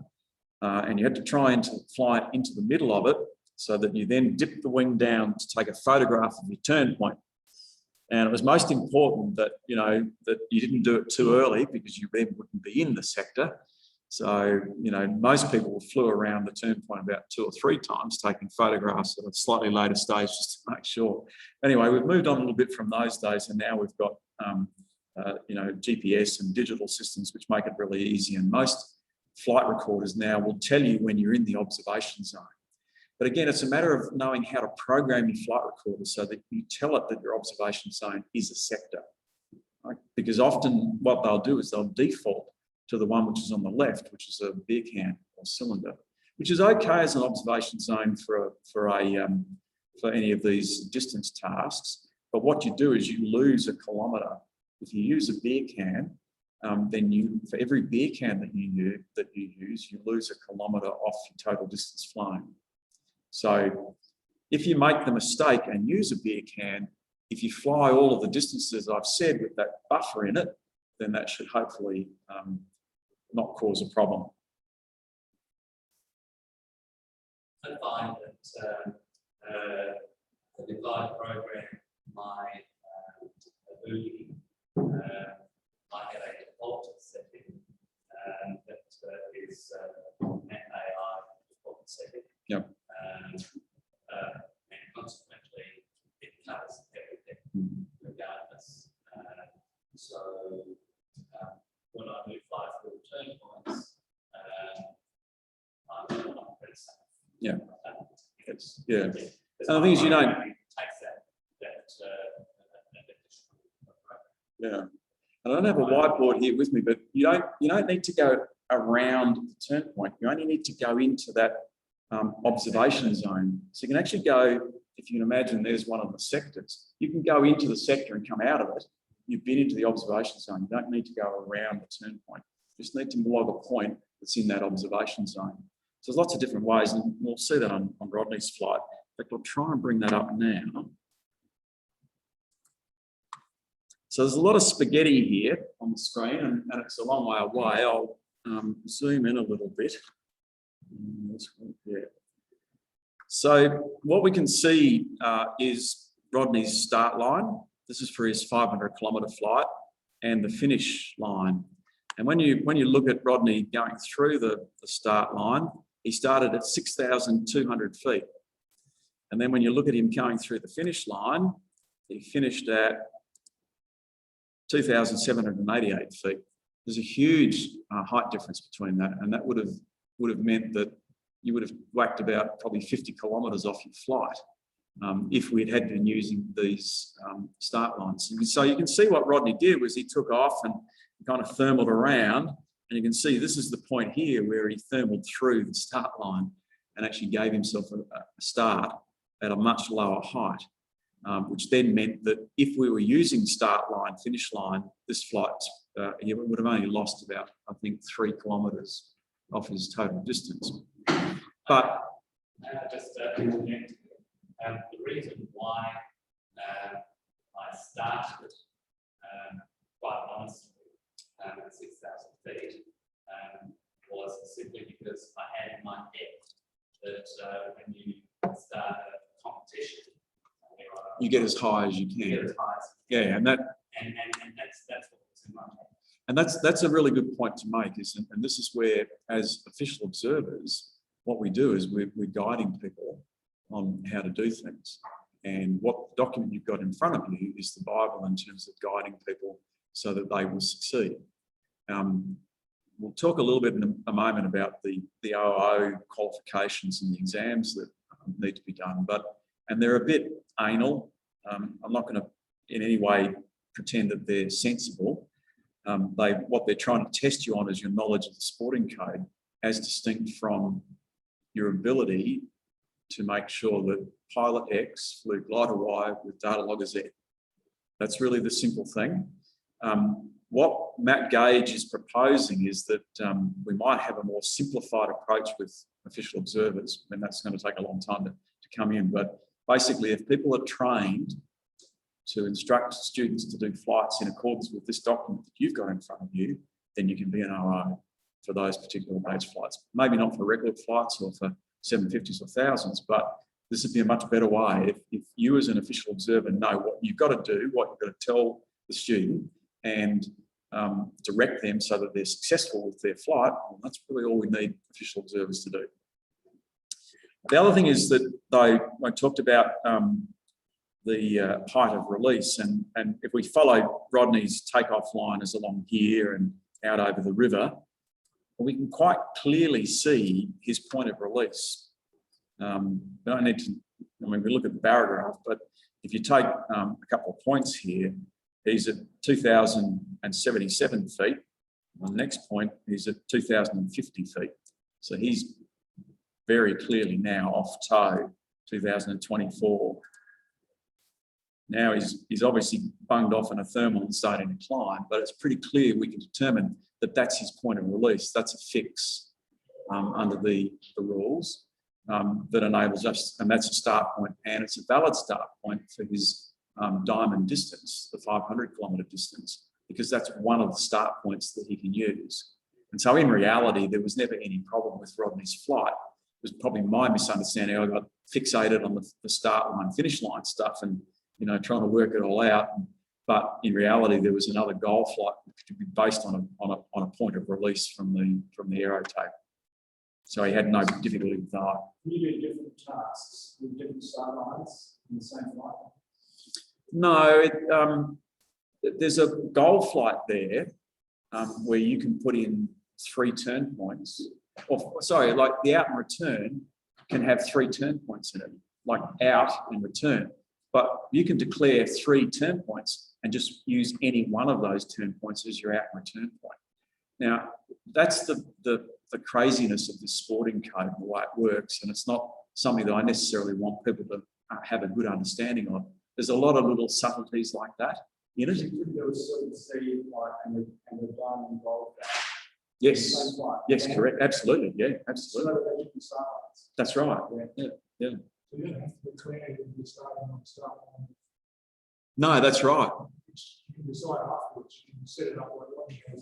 and you had to try and fly into the middle of it so that you then dip the wing down to take a photograph of your turn point. And it was most important that, that you didn't do it too early because you then wouldn't be in the sector. So, most people flew around the turn point about 2 or 3 times, taking photographs at a slightly later stage just to make sure. Anyway, we've moved on a little bit from those days, and now we've got, GPS and digital systems which make it really easy. And most flight recorders now will tell you when you're in the observation zone. But again, it's a matter of knowing how to program your flight recorder so that you tell it that your observation zone is a sector. Right? Because often what they'll do is they'll default to the one which is on the left, which is a beer can or cylinder, which is okay as an observation zone for any of these distance tasks. But what you do is you lose a kilometre. If you use a beer can, then for every beer can that you use, you lose a kilometre off your total distance flown. So if you make the mistake and use a beer can, if you fly all of the distances I've said with that buffer in it, then that should hopefully not cause a problem. I find that the divide program, my ability, I have a default setting that is an AI default setting. Yep. And consequently, it covers everything regardless. So when I move fly through turn points, I'm pretty safe. Yeah. It's, Yeah. And the thing is, you don't. Takes that Yeah. I don't have a whiteboard here with me, but you don't need to go around the turn point. You only need to go into that observation zone. So you can actually go, if you can imagine there's one of the sectors, you can go into the sector and come out of it. You've been into the observation zone. You don't need to go around the turn point. You just need to log a point that's in that observation zone. So there's lots of different ways, and we'll see that on Rodney's flight. In fact, I'll try and bring that up now. So there's a lot of spaghetti here on the screen, and it's a long way away. I'll zoom in a little bit. Yeah. So what we can see is Rodney's start line. This is for his 500-kilometre flight, and the finish line. And when you look at Rodney going through the start line, he started at 6,200 feet. And then when you look at him going through the finish line, he finished at 2,788 feet. There's a huge height difference between that, and that would have meant that you would have whacked about probably 50 kilometres off your flight if we'd had been using these start lines. And so you can see what Rodney did was he took off and kind of thermaled around, and you can see this is the point here where he thermaled through the start line and actually gave himself a start at a much lower height. Which then meant that if we were using start line, finish line, this flight, he would have only lost about, I think, 3 kilometres off his total distance. But just interject, the reason why I started, quite honestly, at 6,000 feet was simply because I had in my head that when you start a competition, you get as high as you can. Yeah, and that's what's in my head. And that's a really good point to make, and this is where, as official observers, what we do is we're guiding people on how to do things. And what document you've got in front of you is the Bible in terms of guiding people so that they will succeed. We'll talk a little bit in a moment about the OO qualifications and the exams that need to be done, and they're a bit anal. I'm not going to in any way pretend that they're sensible. What they're trying to test you on is your knowledge of the sporting code, as distinct from your ability to make sure that Pilot X flew glider Y with data logger Z. That's really the simple thing. What Matt Gage is proposing is that we might have a more simplified approach with official observers, and that's going to take a long time to come in. But basically, if people are trained to instruct students to do flights in accordance with this document that you've got in front of you, then you can be an OO for those particular base flights. Maybe not for regular flights or for 750s or 1000s, but this would be a much better way if you as an official observer know what you've got to do, what you've got to tell the student, and direct them so that they're successful with their flight. Well, that's really all we need official observers to do. The other thing is that I talked about the height of release, and if we follow Rodney's takeoff line as along here and out over the river, we can quite clearly see his point of release. We don't need to, we look at the barograph, but if you take a couple of points here, he's at 2,077 feet. On the next point, he's at 2,050 feet. So he's very clearly now off tow, 2024. Now he's obviously bunged off in a thermal and starting to climb, but it's pretty clear we can determine that that's his point of release. That's a fix under the rules that enables us, and that's a start point, and it's a valid start point for his diamond distance, the 500 kilometre distance, because that's one of the start points that he can use. And so in reality, there was never any problem with Rodney's flight. It was probably my misunderstanding. I got fixated on the start line, finish line stuff and, you know, trying to work it all out. But in reality, there was another goal flight which could be based on a point of release from the aero tape. So he had no difficulty with that. Can you do different tasks with different start lines in the same flight? No, there's a goal flight there where you can put in 3 turn points. Or, sorry, like the out and return can have 3 turn points in it, like out and return. But you can declare 3 turn points and just use any one of those turn points as your out and return point. Now, that's the craziness of this sporting code and the way it works, and it's not something that I necessarily want people to have a good understanding of. There's a lot of little subtleties like that in it. You could do a certain C flight and the diamond gold. Yes, yes, Yeah. correct, absolutely, yeah, absolutely. So they're different start lines. That's right, yeah. So you don't have to declare when you're starting on the start line. No, that's right. You can decide afterwards, you can set it up like what you have,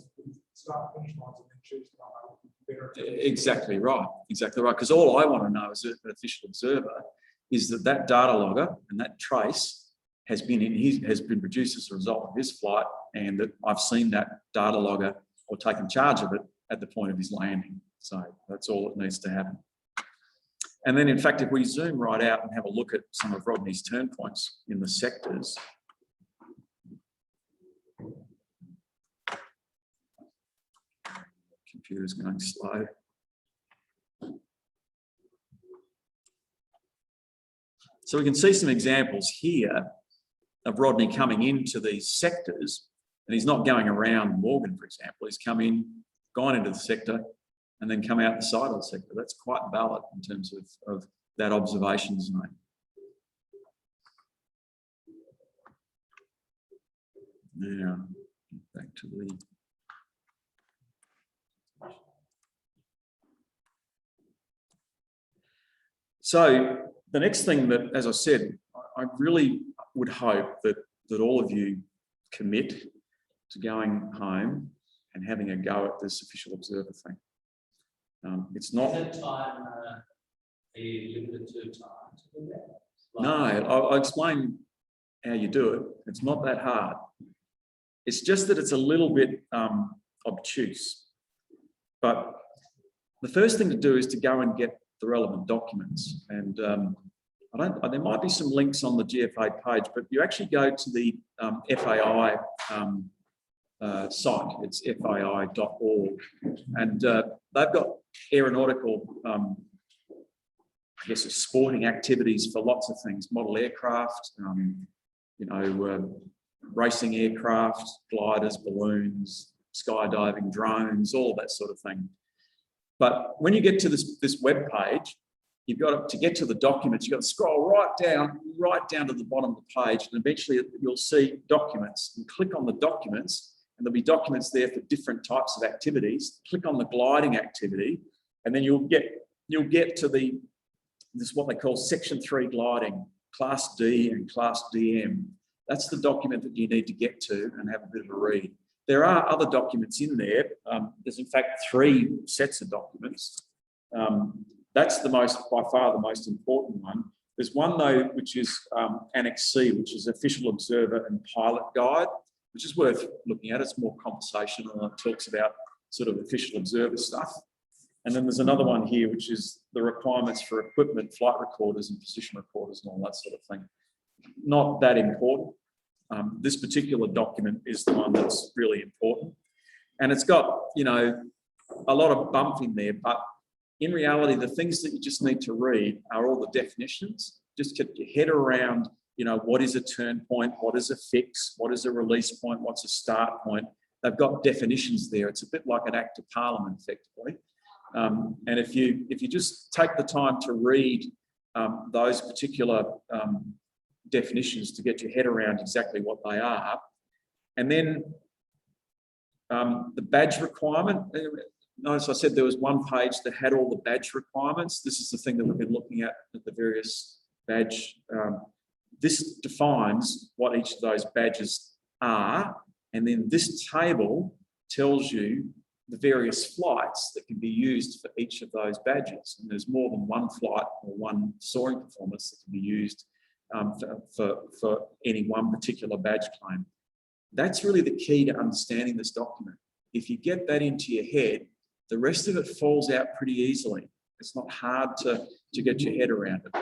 start finish lines and then choose the one better. Exactly right, because all I want to know as an official observer is that data logger and that trace has been produced as a result of his flight, and that I've seen that data logger or taken charge of it at the point of his landing. So that's all that needs to happen. And then, in fact, if we zoom right out and have a look at some of Rodney's turn points in the sectors, computer's going slow. So we can see some examples here of Rodney coming into these sectors, and he's not going around Morgan, for example. He's come in, gone into the sector, and then come out the side of the sector. That's quite valid in terms of that observation zone. Now, back to the... So the next thing that, as I said, I really would hope that all of you commit to going home and having a go at this official observer thing. It's not... Is it time, are you limited to time to do that? No, I'll explain how you do it. It's not that hard. It's just that it's a little bit obtuse. But the first thing to do is to go and get the relevant documents. And there might be some links on the GFA page, but you actually go to the FAI site. It's fai.org, and they've got aeronautical, I guess, sporting activities for lots of things: model aircraft, racing aircraft, gliders, balloons, skydiving, drones, all of that sort of thing. But when you get to this web page, you've got to get to the documents, you've got to scroll right down to the bottom of the page, and eventually you'll see documents. And click on the documents, and there'll be documents there for different types of activities. Click on the gliding activity, and then you'll get to this is what they call Section 3 gliding, Class D and Class DM. That's the document that you need to get to and have a bit of a read. There are other documents in there. There's in fact 3 sets of documents. That's by far the most important one. There's one though, which is Annex C, which is Official Observer and Pilot Guide, which is worth looking at. It's more conversational and it talks about sort of official observer stuff. And then there's another one here, which is the requirements for equipment, flight recorders and position recorders and all that sort of thing. Not that important. This particular document is the one that's really important. And it's got, you know, a lot of bump in there, but in reality, the things that you just need to read are all the definitions. Just get your head around, you know, what is a turn point, what is a fix, what is a release point, what's a start point. They've got definitions there. It's a bit like an Act of Parliament, effectively. And if you just take the time to read those particular definitions to get your head around exactly what they are, and then the badge requirement. Notice I said there was one page that had all the badge requirements. This is the thing that we've been looking at the various badge. This defines what each of those badges are, and then this table tells you the various flights that can be used for each of those badges. And there's more than one flight or one soaring performance that can be used for any one particular badge claim. That's really the key to understanding this document. If you get that into your head, the rest of it falls out pretty easily. It's not hard to get your head around it.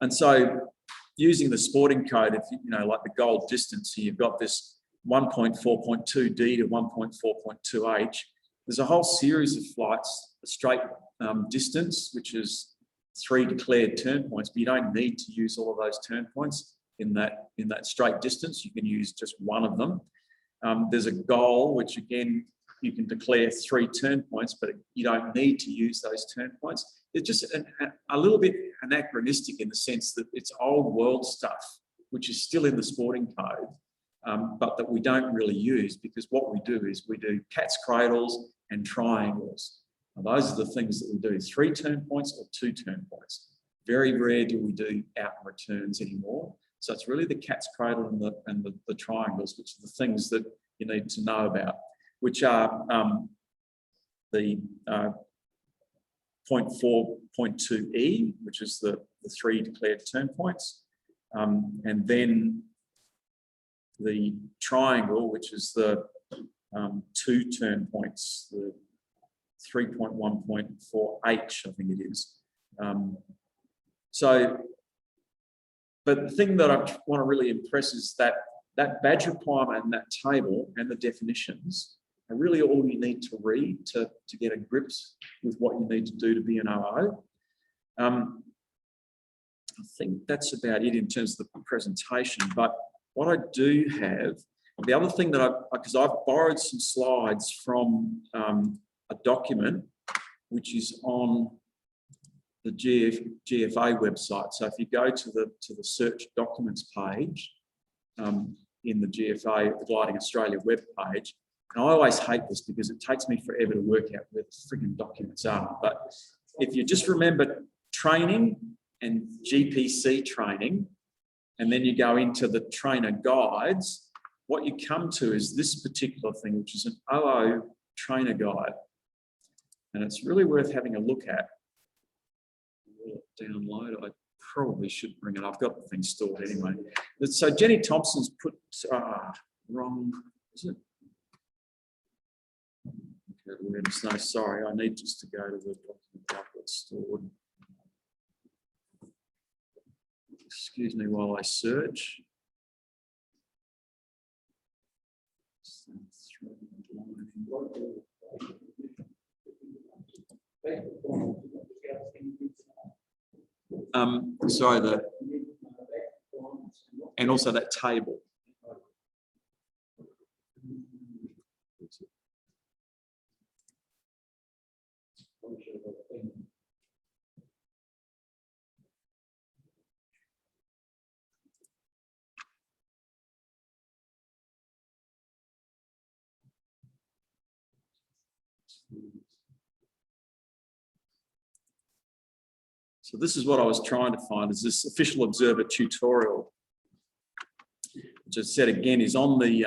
And so using the sporting code, if you know, like the gold distance, so you've got this 1.4.2D to 1.4.2H, there's a whole series of flights, a straight distance, which is 3 declared turn points, but you don't need to use all of those turn points in that straight distance. You can use just one of them. There's a goal, which again, you can declare 3 turn points, but you don't need to use those turn points. It's just a little bit anachronistic in the sense that it's old world stuff, which is still in the sporting code, but that we don't really use, because what we do is we do cat's cradles and triangles. And those are the things that we do, 3 turn points or 2 turn points. Very rare do we do out and returns anymore. So it's really the cat's cradle and the triangles, which are the things that you need to know about, which are the 0.4.2E, which is the 3 declared turn points, and then the triangle, which is the 2 turn points, the 3.1.4H, I think it is. But the thing that I want to really impress is that badge requirement and that table and the definitions are really all you need to read to get a grip with what you need to do to be an OO. I think that's about it in terms of the presentation, but what I do have, the other thing that because I've borrowed some slides from a document which is on the GFA website. So if you go to the search documents page in the GFA, the Gliding Australia web page, and I always hate this because it takes me forever to work out where the frigging documents are. But if you just remember training and GPC training, and then you go into the trainer guides, what you come to is this particular thing, which is an OO trainer guide. And it's really worth having a look at. Download, I probably should bring it up. I've got the thing stored anyway. So Jenny Thompson's put, wrong, is it? Okay, no, sorry, I need just to go to the document I've got stored. Excuse me while I search. Sorry, and also that table. So this is what I was trying to find, is this official observer tutorial, which I said again is on the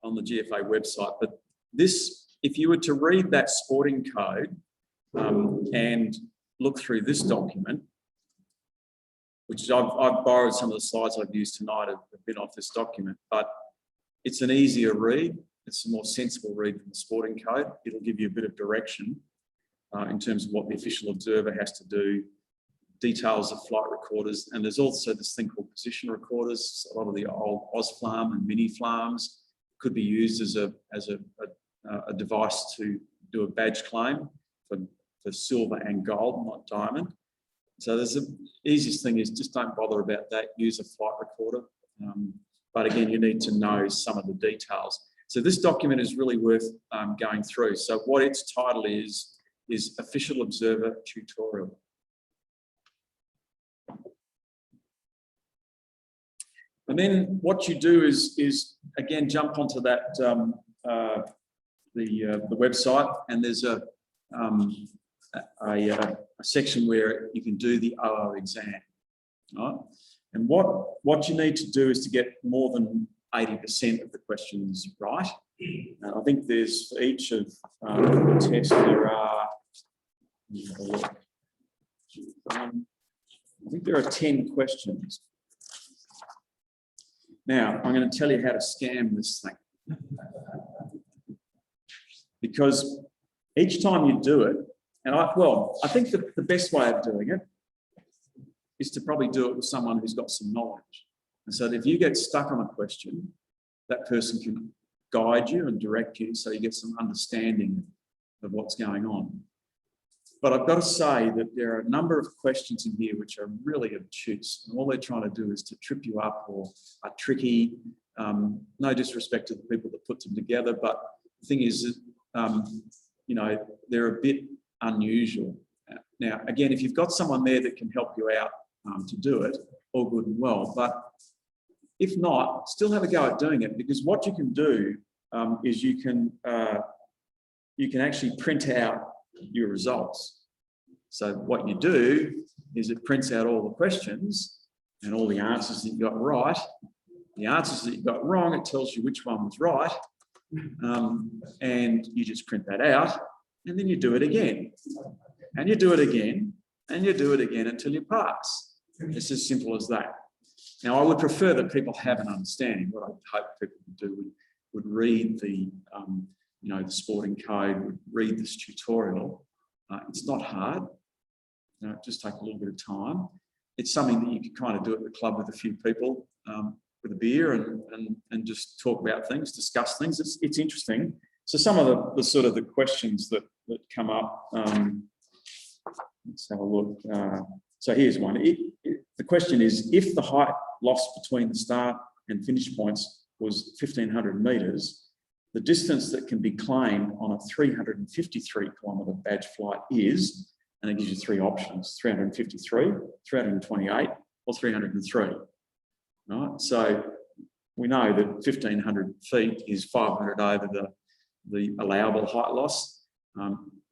GFA website. But this, if you were to read that sporting code and look through this document, which I've borrowed some of the slides I've used tonight have been off this document, but it's an easier read. It's a more sensible read than the sporting code. It'll give you a bit of direction in terms of what the official observer has to do, details of flight recorders, and there's also this thing called position recorders. A lot of the old OSFLAM and mini FLAMs could be used as a device to do a badge claim for silver and gold, not diamond. So there's the easiest thing is just don't bother about that. Use a flight recorder. But again, you need to know some of the details. So this document is really worth going through. So what its title is Official Observer Tutorial. And then what you do is again, jump onto that, the website, and there's a section where you can do the OO exam, right? And what you need to do is to get more than 80% of the questions right. And I think there's, for each of the tests, there are, I think there are 10 questions. Now, I'm going to tell you how to scam this thing. Because each time you do it, and I think the best way of doing it is to probably do it with someone who's got some knowledge. And so that if you get stuck on a question, that person can guide you and direct you so you get some understanding of what's going on. But I've got to say that there are a number of questions in here which are really obtuse, and all they're trying to do is to trip you up or are tricky. No disrespect to the people that put them together, but the thing is that, you know, they're a bit unusual. Now, again, if you've got someone there that can help you out to do it, all good and well. But if not, still have a go at doing it, because what you can do is you can actually print out your results. So what you do is it prints out all the questions and all the answers that you got right. The answers that you got wrong, it tells you which one was right, and you just print that out, and then you do it again, and you do it again, and you do it again until you pass. It's as simple as that. Now, I would prefer that people have an understanding. What I hope people would do would read the the sporting code, would read this tutorial. It's not hard. Just take a little bit of time. It's something that you can kind of do at the club with a few people with a beer and just talk about things, discuss things. It's interesting. So some of the sort of the questions that come up. Let's have a look. So here's one. The question is, if the height lost between the start and finish points was 1,500 metres, the distance that can be claimed on a 353-kilometre badge flight is, and it gives you three options: 353, 328, or 303. Right? So we know that 1,500 feet is 500 over the allowable height loss.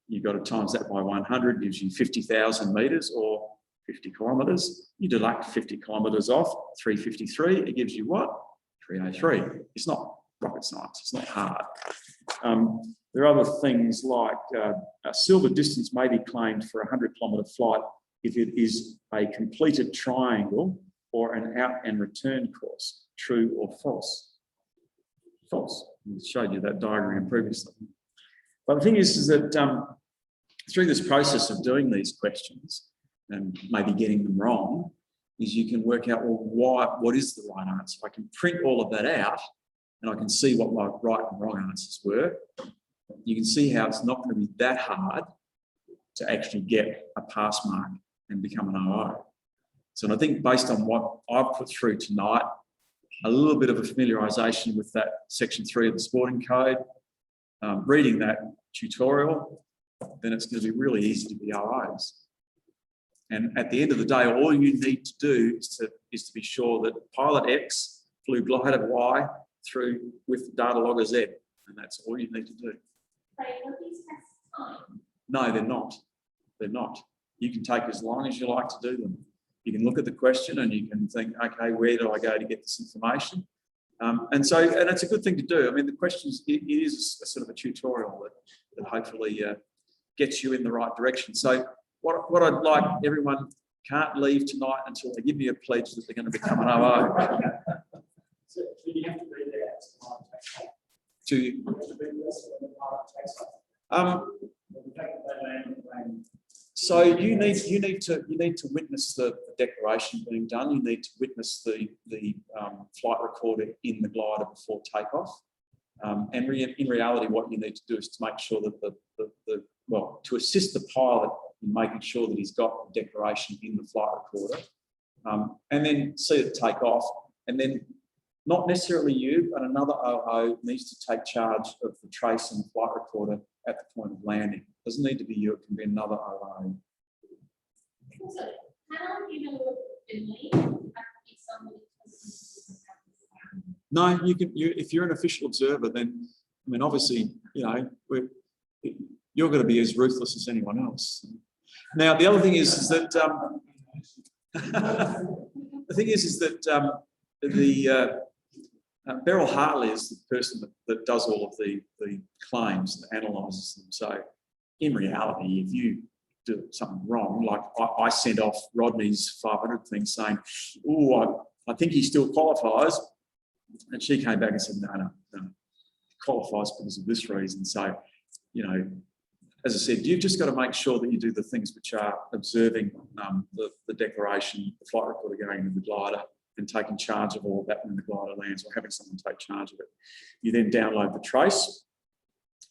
You've got to times that by 100, gives you 50,000 metres or 50 kilometres. You deduct 50 kilometres off 353, it gives you what? 303. It's not rocket science, it's not hard. There are other things like a silver distance may be claimed for a 100-kilometre flight if it is a completed triangle or an out and return course. True or false? False. I showed you that diagram previously. But the thing is that through this process of doing these questions and maybe getting them wrong, is you can work out, well, what is the right answer? I can print all of that out and I can see what my right and wrong answers were. You can see how it's not going to be that hard to actually get a pass mark and become an OO. So I think based on what I've put through tonight, a little bit of a familiarisation with that section 3 of the sporting code, reading that tutorial, then it's going to be really easy to be OOs. And at the end of the day, all you need to do is to be sure that pilot X flew glider Y through with data logger Z, and that's all you need to do. Right, what these tests No, they're not. They're not. You can take as long as you like to do them. You can look at the question and you can think, okay, where do I go to get this information? And it's a good thing to do. I mean, the questions, it is a sort of a tutorial that hopefully gets you in the right direction. So what I'd like, everyone can't leave tonight until they give me a pledge that they're going to become an OO. So you have to read that To So you need to witness the declaration being done. You need to witness the flight recorder in the glider before takeoff. And in reality, what you need to do is to make sure that to assist the pilot in making sure that he's got the declaration in the flight recorder, and then see it take off. And then not necessarily you, but another OO needs to take charge of the trace and the flight recorder at the point of landing. It doesn't need to be you, it can be another OO. So how do you know Vinall? No, you can. If you're an official observer, then I mean, obviously, you're going to be as ruthless as anyone else. Now, the other thing is that the thing is that Beryl Hartley is the person that does all of the claims and analyses them. So, in reality, if you do something wrong, like I sent off Rodney's 500 thing saying, "Oh, I think he still qualifies," and she came back and said, "No, qualifies because of this reason." So, as I said, you've just got to make sure that you do the things which are observing the declaration, the flight recorder going into the glider, and taking charge of all of that when the glider lands, or having someone take charge of it. You then download the trace.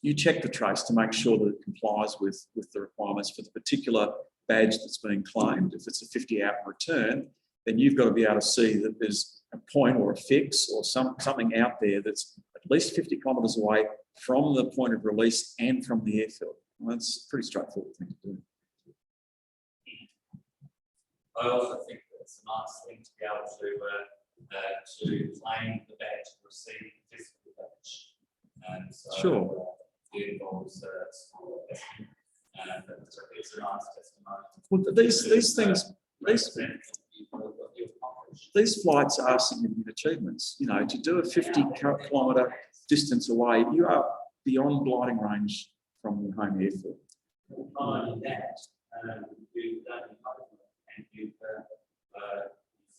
You check the trace to make sure that it complies with the requirements for the particular badge that's being claimed. If it's a 50-hour return, then you've got to be able to see that there's a point or a fix or something out there that's at least 50 kilometres away from the point of release and from the airfield. Well, that's a pretty straightforward thing to do. I also think that it's a nice thing to be able to claim the badge and receive the physical badge. And so Sure. It involves small investment, and it's a nice testimony. Well, these flights are significant achievements. To do a 50-kilometre distance away, you are beyond gliding range from your home airfield. Not only that, you've done it and you've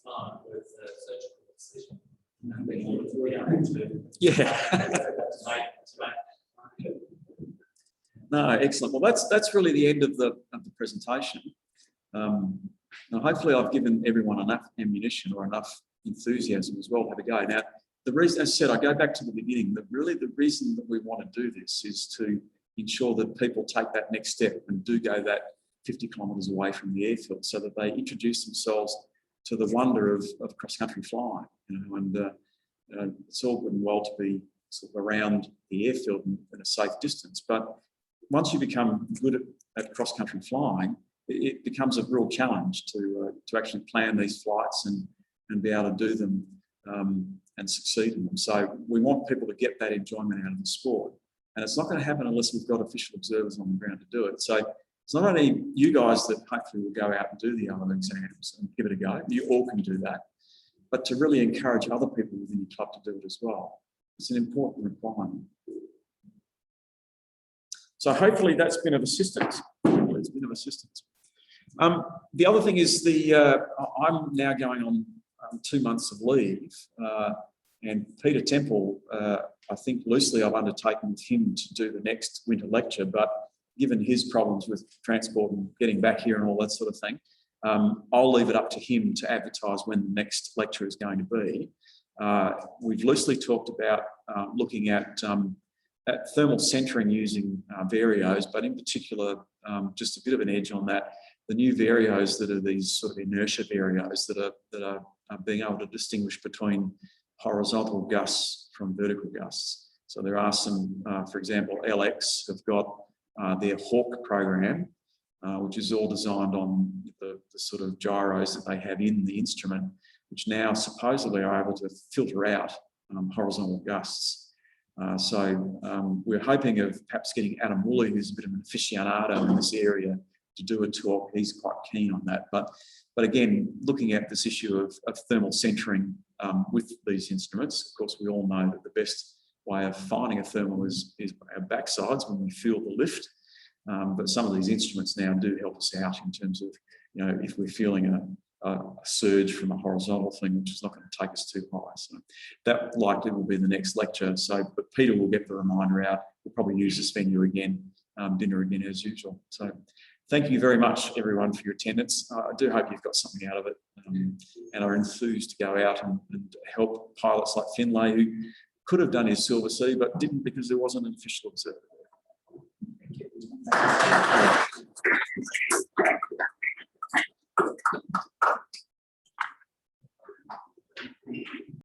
flown with surgical precision. No, excellent. Well, that's really the end of the presentation. Now, hopefully, I've given everyone enough ammunition or enough enthusiasm as well to have a go. Now, the reason, as I said, I go back to the beginning. That really the reason that we want to do this is to ensure that people take that next step and do go that 50 kilometres away from the airfield, so that they introduce themselves to the wonder of cross-country flying. And it's all good and well to be sort of around the airfield in a safe distance, but once you become good at cross-country flying, it becomes a real challenge to actually plan these flights and be able to do them and succeed in them. So we want people to get that enjoyment out of the sport. And it's not going to happen unless we've got official observers on the ground to do it. So it's not only you guys that hopefully will go out and do the other exams and give it a go. You all can do that. But to really encourage other people within your club to do it as well. It's an important requirement. So hopefully that's been of assistance. It's been of assistance. The other thing is I'm now going on 2 months of leave, and Peter Temple, I think loosely I've undertaken with him to do the next winter lecture, but given his problems with transport and getting back here and all that sort of thing, I'll leave it up to him to advertise when the next lecture is going to be. We've loosely talked about looking at thermal centering using varios, but in particular, just a bit of an edge on that, the new varios that are these sort of inertia varios that are being able to distinguish between horizontal gusts from vertical gusts. So there are some, for example, LX have got their Hawk program, which is all designed on the sort of gyros that they have in the instrument, which now supposedly are able to filter out horizontal gusts. We're hoping of perhaps getting Adam Woolley, who's a bit of an aficionado in this area, to do a talk. He's quite keen on that. But again, looking at this issue of thermal centering with these instruments, of course, we all know that the best way of finding a thermal is our backsides when we feel the lift. But some of these instruments now do help us out in terms of, if we're feeling a surge from a horizontal thing, which is not going to take us too high. So that likely will be the next lecture. But Peter will get the reminder out. We'll probably use this venue again, dinner again as usual. So thank you very much, everyone, for your attendance. I do hope you've got something out of it and are enthused to go out and help pilots like Finlay, who could have done his Silver Sea, but didn't because there wasn't an official observer there. Thank you.